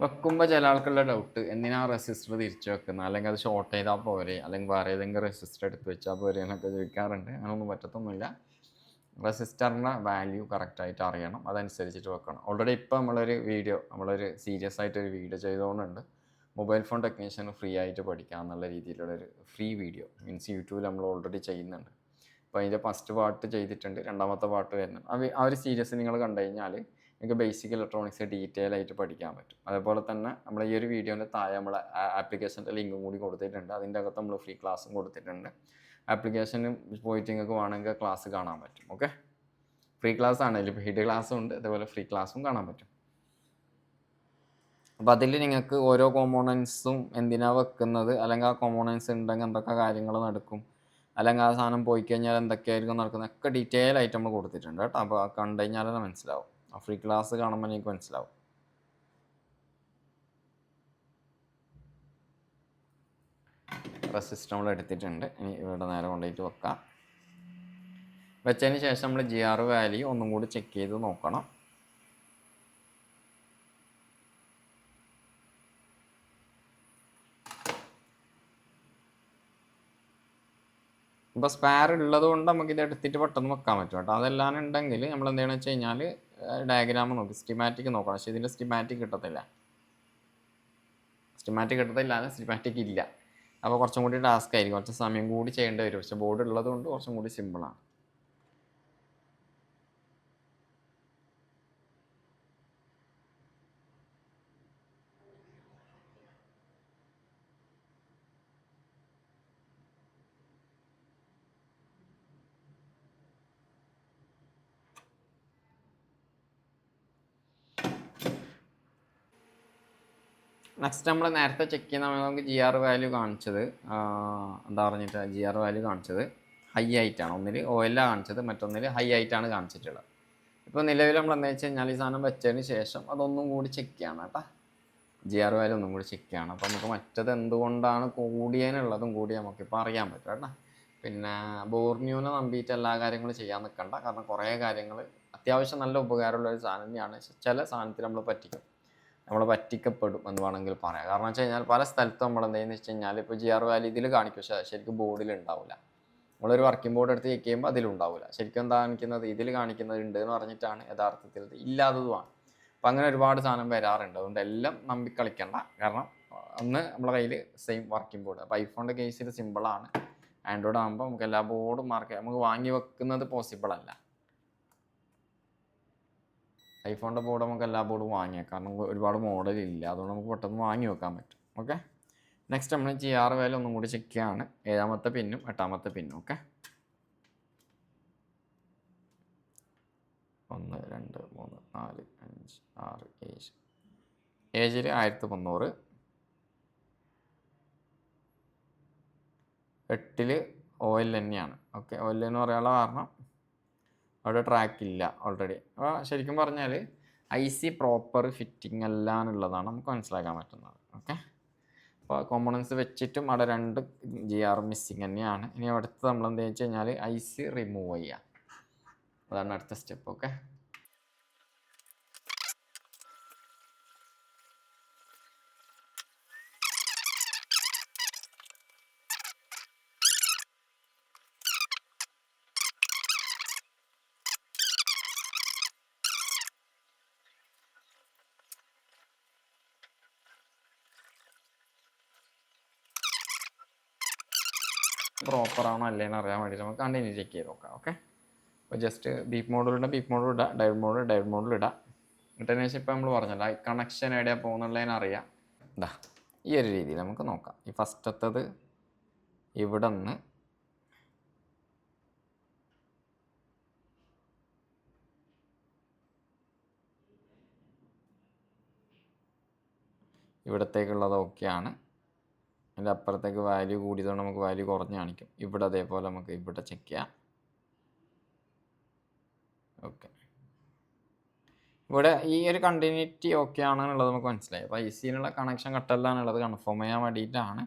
S1: വെക്കുമ്പോൾ ചില ആൾക്കുള്ള ഡൗട്ട്, എന്തിനാ റെസിസ്റ്റർ തിരിച്ചു വെക്കുന്നത്, അല്ലെങ്കിൽ അത് ഷോർട്ട് ചെയ്താൽ പോരെ, അല്ലെങ്കിൽ വേറെ ഏതെങ്കിലും റെസിസ്റ്റർ എടുത്ത് വെച്ചാൽ പോരെ എന്നൊക്കെ ചോദിക്കാറുണ്ട്. അങ്ങനെയൊന്നും പറ്റത്തൊന്നുമില്ല. റെസിസ്റ്ററിൻ്റെ വാല്യൂ കറക്റ്റായിട്ട് അറിയണം, അതനുസരിച്ചിട്ട് വെക്കണം. ഓൾറെഡി ഇപ്പോൾ നമ്മളൊരു സീരിയസ് ആയിട്ടൊരു വീഡിയോ ചെയ്തുകൊണ്ടുണ്ട്. മൊബൈൽ ഫോൺ ടെക്നീഷ്യന് ഫ്രീ ആയിട്ട് പഠിക്കാം എന്നുള്ള രീതിയിലുള്ളൊരു ഫ്രീ വീഡിയോ, മീൻസ് യൂട്യൂബിൽ നമ്മൾ ഓൾറെഡി ചെയ്യുന്നുണ്ട്. അപ്പോൾ അതിൻ്റെ ഫസ്റ്റ് പാർട്ട് ചെയ്തിട്ടുണ്ട്, രണ്ടാമത്തെ പാർട്ട് വരുന്നുണ്ട്. ആ ഒരു സീരീസ് നിങ്ങൾ കണ്ടു കഴിഞ്ഞാൽ നിങ്ങൾക്ക് ബേസിക് ഇലക്ട്രോണിക്സ് ഡീറ്റെയിൽ ആയിട്ട് പഠിക്കാൻ പറ്റും. അതേപോലെ തന്നെ നമ്മൾ ഈ ഒരു വീഡിയോൻ്റെ താഴെ നമ്മൾ ആപ്ലിക്കേഷൻ്റെ ലിങ്കും കൂടി കൊടുത്തിട്ടുണ്ട്. അതിൻ്റെ അകത്ത് നമ്മൾ ഫ്രീ ക്ലാസ്സും കൊടുത്തിട്ടുണ്ട്. ആപ്ലിക്കേഷന് പോയിട്ട് നിങ്ങൾക്ക് വേണമെങ്കിൽ ക്ലാസ് കാണാൻ പറ്റും. ഓക്കെ. ഫ്രീ ക്ലാസ് ആണെങ്കിലും പെയ്ഡ് ക്ലാസ്സും ഉണ്ട്, അതേപോലെ ഫ്രീ ക്ലാസ്സും കാണാൻ പറ്റും. അപ്പോൾ അതിൽ നിങ്ങൾക്ക് ഓരോ കോമ്പോണൻസും എന്തിനാണ് വെക്കുന്നത്, അല്ലെങ്കിൽ ആ കോമ്പോണൻസ് ഉണ്ടെങ്കിൽ എന്തൊക്കെ കാര്യങ്ങൾ നടക്കും, അല്ലെങ്കിൽ ആ സാധനം പോയി കഴിഞ്ഞാൽ എന്തൊക്കെയായിരിക്കും നടക്കുന്നത്, ഒക്കെ ഡീറ്റെയിൽ ആയിട്ട് നമ്മൾ കൊടുത്തിട്ടുണ്ട് കേട്ടോ. അപ്പോൾ കണ്ടു കഴിഞ്ഞാൽ തന്നെ മനസ്സിലാവും. ആ ഫ്രീ ക്ലാസ് കാണുമ്പോൾ എനിക്ക് മനസ്സിലാവും. റെസിസ്റ്റർ നമ്മൾ എടുത്തിട്ടുണ്ട്. ഇനി ഇവിടെ നേരെ കൊണ്ടുപോയിട്ട് വെക്കാം. വെച്ചതിന് ശേഷം നമ്മൾ GR വാല്യൂ ഒന്നും കൂടി ചെക്ക് ചെയ്ത് നോക്കണം. ഇപ്പോൾ സ്പെയർ ഉള്ളത് കൊണ്ട് നമുക്കിത് എടുത്തിട്ട് പെട്ടെന്ന് വെക്കാൻ പറ്റും കേട്ടോ. അതെല്ലാം ഉണ്ടെങ്കിൽ നമ്മൾ എന്താണെന്ന് വെച്ച് കഴിഞ്ഞാൽ ഡയഗ്രാം നോക്കി സ്കിമാറ്റിക് നോക്കണം. പക്ഷേ ഇതിൻ്റെ സ്കിമാറ്റിക് കിട്ടത്തില്ല, സ്കിമാറ്റിക് ഇല്ല. അപ്പോൾ കുറച്ചും കൂടി ടാസ്ക് ആയിരിക്കും, കുറച്ച് സമയം കൂടി ചെയ്യേണ്ടി വരും. പക്ഷേ ബോർഡ് ഉള്ളത് കൊണ്ട് കുറച്ചും കൂടി സിമ്പിളാണ്. നെക്സ്റ്റ് നമ്മൾ നേരത്തെ ചെക്ക് ചെയ്യുന്ന നമുക്ക് GR വാല്യൂ കാണിച്ചത് എന്താ പറഞ്ഞിട്ട് GR വാല്യൂ കാണിച്ചത് ഹൈ ആയിട്ടാണ്. ഒന്നിൽ OLA കാണിച്ചത്, മറ്റൊന്നിൽ ഹൈ ആയിട്ടാണ് കാണിച്ചിട്ടുള്ളത്. ഇപ്പോൾ നിലവിൽ നമ്മൾ എന്താ വെച്ച് കഴിഞ്ഞാൽ ഈ സാധനം വെച്ചതിന് ശേഷം അതൊന്നും കൂടി ചെക്ക് ചെയ്യണം കേട്ടോ. GR വാല്യൂ ഒന്നും കൂടി ചെക്ക് ചെയ്യണം. അപ്പോൾ നമുക്ക് മറ്റത് എന്തുകൊണ്ടാണ് കൂടിയതിനുള്ളതും കൂടി നമുക്കിപ്പോൾ അറിയാൻ പറ്റും കേട്ടോ. പിന്നെ ബോർന്യൂനെ നമ്പിയിട്ട് എല്ലാ കാര്യങ്ങളും ചെയ്യാൻ നിൽക്കണ്ട. കാരണം കുറേ കാര്യങ്ങൾ അത്യാവശ്യം നല്ല ഉപകാരമുള്ള ഒരു സാധനം തന്നെയാണ്. ചില സാധനത്തിൽ നമ്മൾ പറ്റിക്കപ്പെടും എന്ന് വേണമെങ്കിൽ പറയാം. കാരണം വെച്ച് കഴിഞ്ഞാൽ പല സ്ഥലത്തും നമ്മൾ എന്താണെന്ന് വെച്ച് കഴിഞ്ഞാൽ ഇപ്പോൾ GR വാല്യൂ ഇതിൽ കാണിക്കും, പക്ഷേ ശരിക്കും ബോർഡിൽ ഉണ്ടാവില്ല. നമ്മളൊരു വർക്കിംഗ് ബോർഡ് എടുത്ത് ചെക്ക് ചെയ്യുമ്പോൾ അതിലുണ്ടാവില്ല. ശരിക്കും എന്താ കാണിക്കുന്നത്, ഇതിൽ കാണിക്കുന്നത് ഉണ്ട് എന്ന് പറഞ്ഞിട്ടാണ് യഥാർത്ഥത്തിൽ ഇല്ലാത്തതുമാണ്. അപ്പം അങ്ങനെ ഒരുപാട് സാധനം വരാറുണ്ട്. അതുകൊണ്ട് എല്ലാം നമ്പി കളിക്കണ്ട. കാരണം ഒന്ന് നമ്മളെ കയ്യിൽ സെയിം വർക്കിംഗ് ബോർഡ്. അപ്പോൾ ഐഫോണിൻ്റെ കേസിൽ സിമ്പിളാണ്. ആൻഡ്രോയിഡ് ആകുമ്പോൾ നമുക്ക് എല്ലാ ബോർഡും നമുക്ക് വാങ്ങി വെക്കുന്നത് പോസിബിൾ അല്ല. ഐഫോണിൻ്റെ ബോർഡ് നമുക്ക് എല്ലാ ബോർഡും വാങ്ങിയേക്കാം, കാരണം ഒരുപാട് മോഡലില്ല, അതുകൊണ്ട് നമുക്ക് പെട്ടെന്ന് വാങ്ങി വെക്കാൻ പറ്റും. ഓക്കെ, നെക്സ്റ്റ് നമ്മൾ GR വാല്യൂ ഒന്നും കൂടി ചെക്ക് ചെയ്യാണ്. 7ാമത്തെ പിന്നും 8ാമത്തെ പിന്നും. ഓക്കെ, 1 2 3 4 5 6 7 ഏജിൽ 1300, 8ൽ OL തന്നെയാണ്. ഓക്കെ, OL എന്ന് പറയാനുള്ള കാരണം അവിടെ ട്രാക്ക് ഇല്ല ഓൾറെഡി. അപ്പോൾ ശരിക്കും പറഞ്ഞാൽ IC പ്രോപ്പർ ഫിറ്റിംഗ് അല്ല എന്നുള്ളതാണ് നമുക്ക് മനസ്സിലാക്കാൻ പറ്റുന്നത്. ഓക്കെ, അപ്പോൾ കോമ്പണൻസ് വെച്ചിട്ടും അവിടെ 2 GR മിസ്സിങ് തന്നെയാണ്. ഇനി അടുത്ത് നമ്മൾ എന്താ വെച്ച് കഴിഞ്ഞാൽ IC റിമൂവ് ചെയ്യുക, അതാണ് അടുത്ത സ്റ്റെപ്പ്. ഓക്കെ, പ്രോപ്പറാണോ അല്ലേന്ന് അറിയാൻ വേണ്ടിയിട്ട് നമുക്ക് കണ്ടിന്യൂ ചെക്ക് ചെയ്ത് നോക്കാം. ഓക്കെ, അപ്പോൾ ജസ്റ്റ് ബീപ്പ് മോഡിലിടാം, ബീപ്പ് മോഡിൽ ഇടാം, ഡൈവ് മോഡിൽ ഇടാം. എന്നിട്ടതിന് ശേഷം ഇപ്പോൾ നമ്മൾ പറഞ്ഞല്ലോ കണക്ഷൻ എവിടെയാണ് പോകുന്നുള്ളതിനറിയാം. ഇതാ ഈ ഒരു രീതിയിൽ നമുക്ക് നോക്കാം. ഈ ഫസ്റ്റത്തത് ഇവിടെ നിന്ന് ഇവിടത്തേക്കുള്ളത് ഓക്കെയാണ്. അതിൻ്റെ അപ്പുറത്തേക്ക് വാല്യൂ കൂടിയതുകൊണ്ട് നമുക്ക് വാല്യൂ കുറഞ്ഞ് കാണിക്കും. ഇവിടെ അതേപോലെ നമുക്ക് ഇവിടെ ചെക്ക് ചെയ്യാം. ഓക്കെ, ഇവിടെ ഈ ഒരു കണ്ടിന്യൂറ്റി ഓക്കെ ആണെന്നുള്ളത് നമുക്ക് മനസ്സിലായി. അപ്പോൾ ICനുള്ള കണക്ഷൻ കട്ടല്ല എന്നുള്ളത് കൺഫേം ചെയ്യാൻ വേണ്ടിയിട്ടാണ്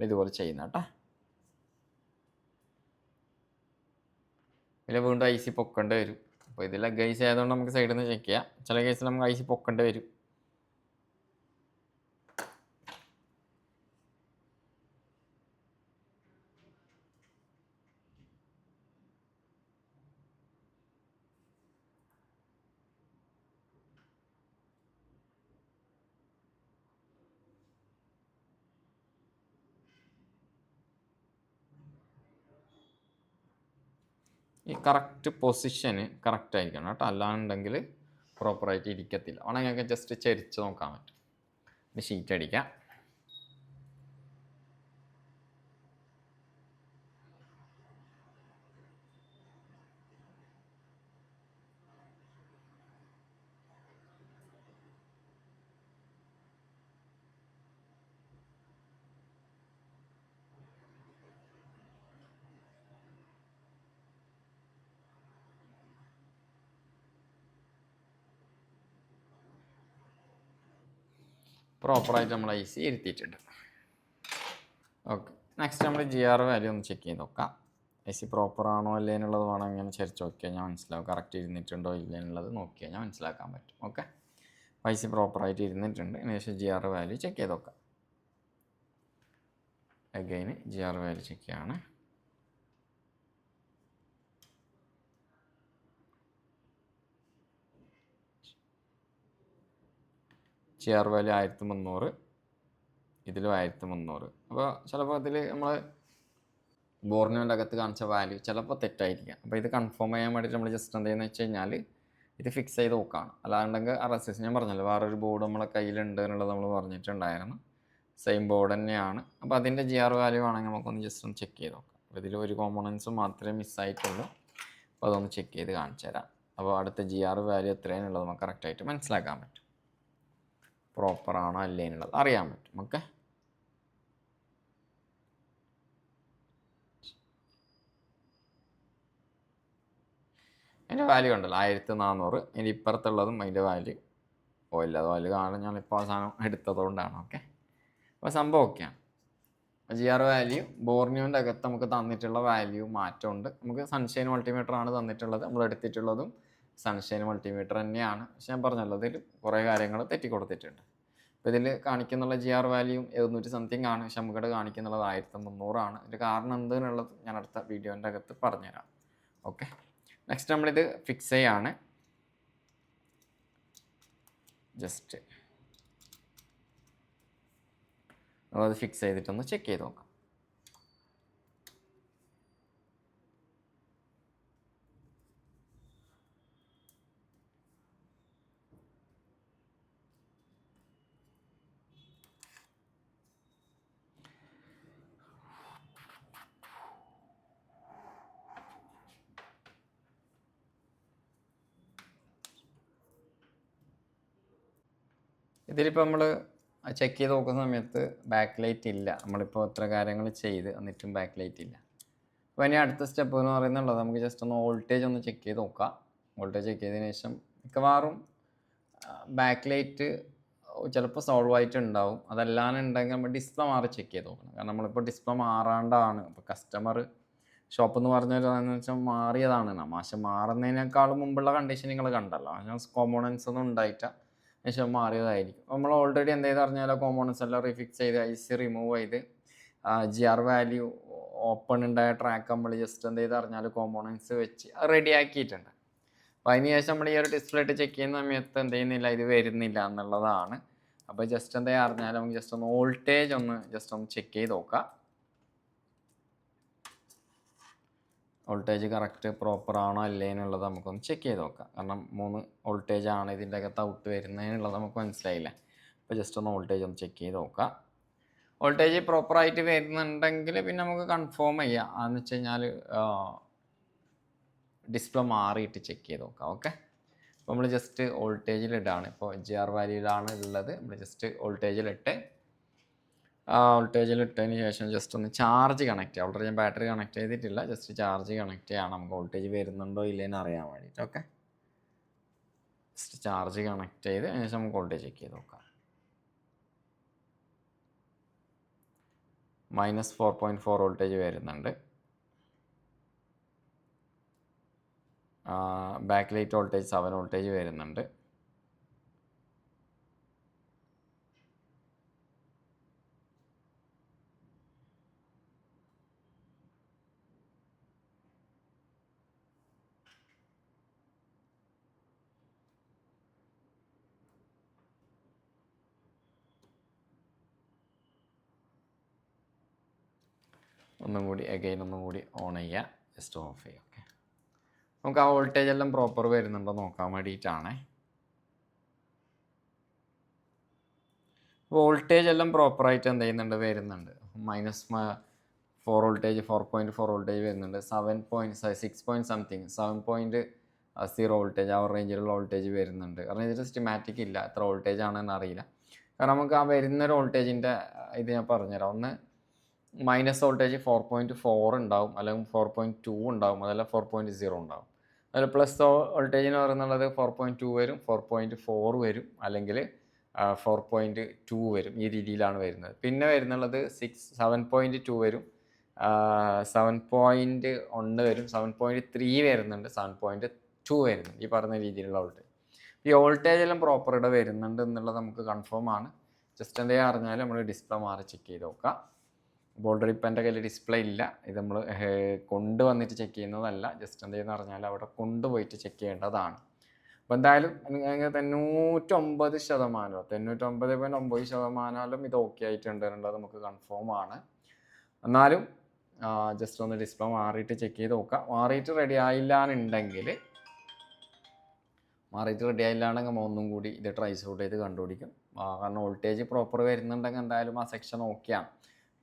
S1: ഇതുപോലെ ചെയ്യുന്നത് കേട്ടോ. ഇതിൽ വീണ്ടും IC പൊക്കേണ്ടി വരും. അപ്പോൾ ഇതിൽ ഗൈസ് ആയതുകൊണ്ട് നമുക്ക് സൈഡിൽ നിന്ന് ചെക്ക് ചെയ്യാം. ചില കേസിൽ നമുക്ക് IC പൊക്കേണ്ടി വരും. ഈ കറക്റ്റ് പൊസിഷന് കറക്റ്റ് ആയിരിക്കണം കേട്ടോ, അല്ലാന്നുണ്ടെങ്കിൽ പ്രോപ്പറായിട്ട് ഇരിക്കത്തില്ല. വേണമെങ്കിൽ ഞങ്ങൾക്ക് ജസ്റ്റ് ചരിച്ച് നോക്കാൻ പറ്റും. ഇനി ഷീറ്റ് അടിക്കാം. പ്രോപ്പറായിട്ട് നമ്മൾ IC ഇരുത്തിയിട്ടുണ്ട്. ഓക്കെ, നെക്സ്റ്റ് നമ്മൾ GR വാല്യൂ ഒന്ന് ചെക്ക് ചെയ്ത് നോക്കാം. IC പ്രോപ്പറാണോ അല്ലേ എന്നുള്ളത് വേണം ഇങ്ങനെ ചരിച്ച് നോക്കിയാൽ ഞാൻ മനസ്സിലാവും. കറക്റ്റ് ഇരുന്നിട്ടുണ്ടോ ഇല്ല എന്നുള്ളത് നോക്കിയാൽ ഞാൻ മനസ്സിലാക്കാൻ പറ്റും. ഓക്കെ, IC പ്രോപ്പറായിട്ട് ഇരുന്നിട്ടുണ്ട്. അതിനുശേഷം GR വാല്യൂ ചെക്ക് ചെയ്ത് നോക്കാം. അഗൈൻ GR വാല്യൂ ചെക്ക് ചെയ്യാണ്. GR വാല്യൂ 1300, ഇതിലും 1300. അപ്പോൾ ചിലപ്പോൾ ഇതിൽ നമ്മൾ ബോർണിൻ്റെ അകത്ത് കാണിച്ച വാല്യൂ ചിലപ്പോൾ തെറ്റായിരിക്കാം. അപ്പോൾ ഇത് കൺഫേം ചെയ്യാൻ വേണ്ടിയിട്ട് നമ്മൾ ജസ്റ്റ് എന്ത് ചെയ്യുന്നത് വെച്ച് കഴിഞ്ഞാൽ ഇത് ഫിക്സ് ചെയ്ത് നോക്കുകയാണ്. അല്ലാണ്ടെങ്കിൽ RSS ഞാൻ പറഞ്ഞല്ലോ വേറൊരു ബോർഡ് നമ്മളെ കയ്യിലുണ്ട് എന്നുള്ളത് നമ്മൾ പറഞ്ഞിട്ടുണ്ടായിരുന്നു. സെയിം ബോർഡ് തന്നെയാണ്. അപ്പോൾ അതിൻ്റെ GR വാല്യൂ ആണെങ്കിൽ നമുക്കൊന്ന് ജസ്റ്റ് ഒന്ന് ചെക്ക് ചെയ്ത് നോക്കാം. അപ്പോൾ ഇതിൽ ഒരു കോമ്പണൻസ് മാത്രമേ മിസ്സായിട്ടുള്ളൂ. അപ്പോൾ അതൊന്ന് ചെക്ക് ചെയ്ത് കാണിച്ചു തരാം. അപ്പോൾ അടുത്ത GR വാല്യൂ എത്രയാണെന്നുള്ളത് നമുക്ക് കറക്റ്റായിട്ട് മനസ്സിലാക്കാൻ പറ്റും. പ്രോപ്പറാണോ അല്ലേ എന്നുള്ളത് അറിയാൻ പറ്റും. ഓക്കെ, അതിൻ്റെ വാല്യൂ ഉണ്ടല്ലോ 1400. ഇനി ഇപ്പുറത്തുള്ളതും അതിൻ്റെ വാല്യൂ ഇല്ല, വാല്യൂ കാണാൻ ഞാനിപ്പോൾ അവസാനം എടുത്തതുകൊണ്ടാണ്. ഓക്കെ, അപ്പോൾ സംഭവം ഓക്കെയാണ്. GR വാല്യൂ ബോർണിയോൻ്റെ അകത്ത് നമുക്ക് തന്നിട്ടുള്ള വാല്യൂ മാറ്റമുണ്ട്. നമുക്ക് സൺഷൈൻ മൾട്ടിമീറ്റർ ആണ് തന്നിട്ടുള്ളത്. നമ്മൾ എടുത്തിട്ടുള്ളതും സൺഷൈൻ മൾട്ടിമീറ്റർ തന്നെയാണ്. പക്ഷെ ഞാൻ പറഞ്ഞല്ലോ ഇതിൽ കുറേ കാര്യങ്ങൾ തെറ്റിക്കൊടുത്തിട്ടുണ്ട്. അപ്പോൾ ഇതിൽ കാണിക്കുന്നുള്ള GR വാല്യൂ 700 സംതിങ് ആണ്. പക്ഷെ നമുക്കിവിടെ കാണിക്കുന്നുള്ളത് 1300 ആണ്. ഇതിൻ്റെ കാരണം എന്തെന്നുള്ളത് ഞാൻ അടുത്ത വീഡിയോൻ്റെ അകത്ത് പറഞ്ഞുതരാം. ഓക്കെ, നെക്സ്റ്റ് നമ്മളിത് ഫിക്സ് ചെയ്യാണ്. ജസ്റ്റ് നമ്മളത് ഫിക്സ് ചെയ്തിട്ടൊന്ന് ചെക്ക് ചെയ്ത് നോക്കാം. ഇതിലിപ്പോൾ നമ്മൾ ചെക്ക് ചെയ്ത് നോക്കുന്ന സമയത്ത് ബാക്ക് ലൈറ്റ് ഇല്ല. നമ്മളിപ്പോൾ ഇത്ര കാര്യങ്ങൾ ചെയ്ത് എന്നിട്ടും ബാക്ക് ലൈറ്റ് ഇല്ല. അപ്പോൾ ഇനി അടുത്ത സ്റ്റെപ്പ് എന്ന് പറയുന്നുള്ളത് നമുക്ക് ജസ്റ്റ് ഒന്ന് വോൾട്ടേജ് ഒന്ന് ചെക്ക് ചെയ്ത് നോക്കാം. വോൾട്ടേജ് ചെക്ക് ചെയ്തതിന് ശേഷം മിക്കവാറും ബാക്ക് ലൈറ്റ് ചിലപ്പോൾ സോൾവ് ആയിട്ടുണ്ടാവും. അതല്ലാന്നുണ്ടെങ്കിൽ നമ്മൾ ഡിസ്പ്ലേ മാറി ചെക്ക് ചെയ്ത് നോക്കണം. കാരണം നമ്മളിപ്പോൾ ഡിസ്പ്ലേ മാറാണ്ടാണ്. ഇപ്പോൾ കസ്റ്റമർ ഷോപ്പ് എന്ന് പറഞ്ഞാൽ വെച്ചാൽ മാറിയതാണ്. പക്ഷെ മാറുന്നതിനേക്കാളും മുമ്പുള്ള കണ്ടീഷൻ നിങ്ങൾ കണ്ടല്ലോ. കോമ്പോണൻസ് ഒന്നും ഉണ്ടായിട്ടാ ശേഷം മാറിയതായിരിക്കും. നമ്മൾ ഓൾറെഡി എന്ത് ചെയ്ത് പറഞ്ഞാൽ കോമ്പോണൻസ് എല്ലാം റീഫിക്സ് ചെയ്ത് IC റിമൂവ് ചെയ്ത് GR വാല്യൂ ഓപ്പൺ ഉണ്ടായ ട്രാക്ക് നമ്മൾ ജസ്റ്റ് എന്ത് ചെയ്ത് പറഞ്ഞാൽ കോമ്പോണൻസ് വെച്ച് റെഡി ആക്കിയിട്ടുണ്ട്. അപ്പോൾ അതിന് ശേഷം നമ്മൾ ഈ ഒരു ഡിസ്പ്ലേ ഇട്ട് ചെക്ക് ചെയ്യുന്ന സമയത്ത് എന്ത് ചെയ്യുന്നില്ല, ഇത് വരുന്നില്ല എന്നുള്ളതാണ്. അപ്പോൾ ജസ്റ്റ് എന്താ പറഞ്ഞാൽ നമുക്ക് ജസ്റ്റ് ഒന്ന് വോൾട്ടേജ് ഒന്ന് ജസ്റ്റ് ഒന്ന് ചെക്ക് ചെയ്ത് നോക്കാം. വോൾട്ടേജ് കറക്റ്റ് പ്രോപ്പർ ആണോ അല്ലേ എന്നുള്ളത് നമുക്കൊന്ന് ചെക്ക് ചെയ്ത് നോക്കാം. കാരണം 3 വോൾട്ടേജ് ആണ് ഇതിൻ്റെ അകത്ത് ഔട്ട് വരുന്നതിനുള്ളത് നമുക്ക് മനസ്സിലായില്ല. അപ്പോൾ ജസ്റ്റ് ഒന്ന് വോൾട്ടേജ് ഒന്ന് ചെക്ക് ചെയ്ത് നോക്കാം. വോൾട്ടേജ് പ്രോപ്പറായിട്ട് വരുന്നുണ്ടെങ്കിൽ പിന്നെ നമുക്ക് കൺഫേം ചെയ്യാം. അതെന്ന് വെച്ച് കഴിഞ്ഞാൽ ഡിസ്പ്ലേ മാറിയിട്ട് ചെക്ക് ചെയ്ത് നോക്കാം. ഓക്കെ, അപ്പോൾ നമ്മൾ ജസ്റ്റ് വോൾട്ടേജിലിട്ടാണ്, ഇപ്പോൾ GR വാല്യൂയിലാണ് ഉള്ളത്. നമ്മൾ ജസ്റ്റ് വോൾട്ടേജിലിട്ട് വോൾട്ടേജിലിട്ടതിന് ശേഷം ജസ്റ്റ് ഒന്ന് ചാർജ് കണക്ട് ചെയ്യാം. ഓൾറെഡി ഞാൻ ബാറ്ററി കണക്ട് ചെയ്തിട്ടില്ല, ജസ്റ്റ് ചാർജ് കണക്ട് ചെയ്യണം നമുക്ക് വോൾട്ടേജ് വരുന്നുണ്ടോ ഇല്ലേന്ന് അറിയാൻ വേണ്ടിയിട്ട്. ഓക്കെ, ജസ്റ്റ് ചാർജ് കണക്ട് ചെയ്ത് അതിന് ശേഷം നമുക്ക് വോൾട്ടേജ് ചെക്ക് ചെയ്ത് നോക്കാം. -4.4 വോൾട്ടേജ് വരുന്നുണ്ട്. ബാക്ക് ലൈറ്റ് വോൾട്ടേജ് 7 വോൾട്ടേജ് വരുന്നുണ്ട്. ഒന്നും കൂടി ഓൺ ചെയ്യുക, ജസ്റ്റ് ഓഫ് ചെയ്യുക. ഓക്കെ, നമുക്ക് ആ വോൾട്ടേജ് എല്ലാം പ്രോപ്പർ വരുന്നുണ്ടോ നോക്കാൻ വേണ്ടിയിട്ടാണ്. വോൾട്ടേജ് എല്ലാം പ്രോപ്പറായിട്ട് എന്ത് ചെയ്യുന്നുണ്ട്, വരുന്നുണ്ട്. -4 വോൾട്ടേജ് 4.4 വോൾട്ടേജ് വരുന്നുണ്ട്. 7.0 വോൾട്ടേജ് ആ റേഞ്ചിലുള്ള വോൾട്ടേജ് വരുന്നുണ്ട്. കാരണം ഇതിൽ സ്റ്റിമാറ്റിക് ഇല്ല, എത്ര വോൾട്ടേജ് ആണെന്ന് അറിയില്ല. കാരണം നമുക്ക് ആ വരുന്നൊരു വോൾട്ടേജിൻ്റെ ഇത് ഞാൻ പറഞ്ഞുതരാം. ഒന്ന് മൈനസ് വോൾട്ടേജ് 4.4 ഉണ്ടാവും, അല്ലെങ്കിൽ 4.2 ഉണ്ടാവും, അതല്ല 4.0 ഉണ്ടാവും. അതിൽ പ്ലസ് വോൾട്ടേജ് എന്ന് പറയുന്നത് 4.2 വരും, 4.4 വരും, അല്ലെങ്കിൽ 4.2 വരും. ഈ രീതിയിലാണ് വരുന്നത്. പിന്നെ വരുന്നുള്ളത് 7.2 വരും, 7.1 വരും, 7.3 വരുന്നുണ്ട്, 7.2 വരുന്നുണ്ട്. ഈ പറഞ്ഞ രീതിയിലുള്ള വോൾട്ടേജ്. ഈ വോൾട്ടേജ് എല്ലാം പ്രോപ്പർ ഇവിടെ വരുന്നുണ്ട് എന്നുള്ളത് നമുക്ക് കൺഫേം ആണ്. ജസ്റ്റ് എന്തെങ്കിലും അറിഞ്ഞാൽ നമ്മൾ ഡിസ്പ്ലേ മാറി ചെക്ക് ചെയ്ത് നോക്കാം. ഓൾറെഡി ഇപ്പം എൻ്റെ കയ്യിൽ ഡിസ്പ്ലേ ഇല്ല. ഇത് നമ്മൾ കൊണ്ടുവന്നിട്ട് ചെക്ക് ചെയ്യുന്നതല്ല. ജസ്റ്റ് എന്തെന്ന് പറഞ്ഞാൽ അവിടെ കൊണ്ടുപോയിട്ട് ചെക്ക് ചെയ്യേണ്ടതാണ്. അപ്പോൾ എന്തായാലും 99.9% ഇത് ഓക്കെ ആയിട്ടുണ്ട് എന്നുള്ളത് നമുക്ക് കൺഫേം ആണ്. എന്നാലും ജസ്റ്റ് ഒന്ന് ഡിസ്പ്ലേ മാറിയിട്ട് ചെക്ക് ചെയ്ത് നോക്കാം. മാറിയിട്ട് റെഡി ആയില്ലാന്നുണ്ടെങ്കിൽ ഒന്നും കൂടി ഇത് ട്രൈസ് ഔട്ട് ചെയ്ത് കണ്ടുപിടിക്കും. കാരണം വോൾട്ടേജ് പ്രോപ്പർ വരുന്നുണ്ടെങ്കിൽ എന്തായാലും ആ സെക്ഷൻ ഓക്കെയാണ്.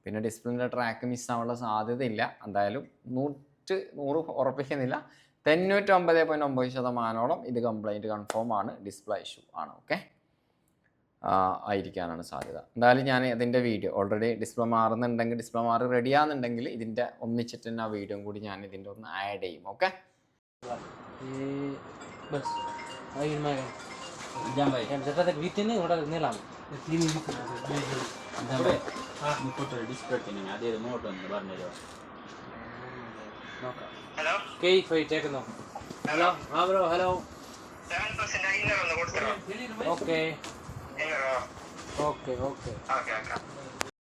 S1: പിന്നെ ഡിസ്പ്ലേൻ്റെ ട്രാക്ക് മിസ്സാവാനുള്ള സാധ്യതയില്ല. എന്തായാലും 100 ഉറപ്പിക്കുന്നില്ല, 99.9% ഇത് കംപ്ലൈൻറ്റ് കൺഫേം ആണ്, ഡിസ്പ്ലേ ഇഷ്യൂ ആണ്. ഓക്കെ, ആയിരിക്കാനാണ് സാധ്യത. എന്തായാലും ഞാൻ ഇതിൻ്റെ വീഡിയോ ഓൾറെഡി ഡിസ്പ്ലേ മാറുന്നുണ്ടെങ്കിൽ, ഡിസ്പ്ലേ മാറി റെഡിയാകുന്നുണ്ടെങ്കിൽ ഇതിൻ്റെ ഒന്നിച്ചിട്ട് തന്നെ ആ വീഡിയോ കൂടി ഞാൻ ഇതിൻ്റെ ഒന്ന് ആഡ് ചെയ്യും. Okay,
S2: Okay.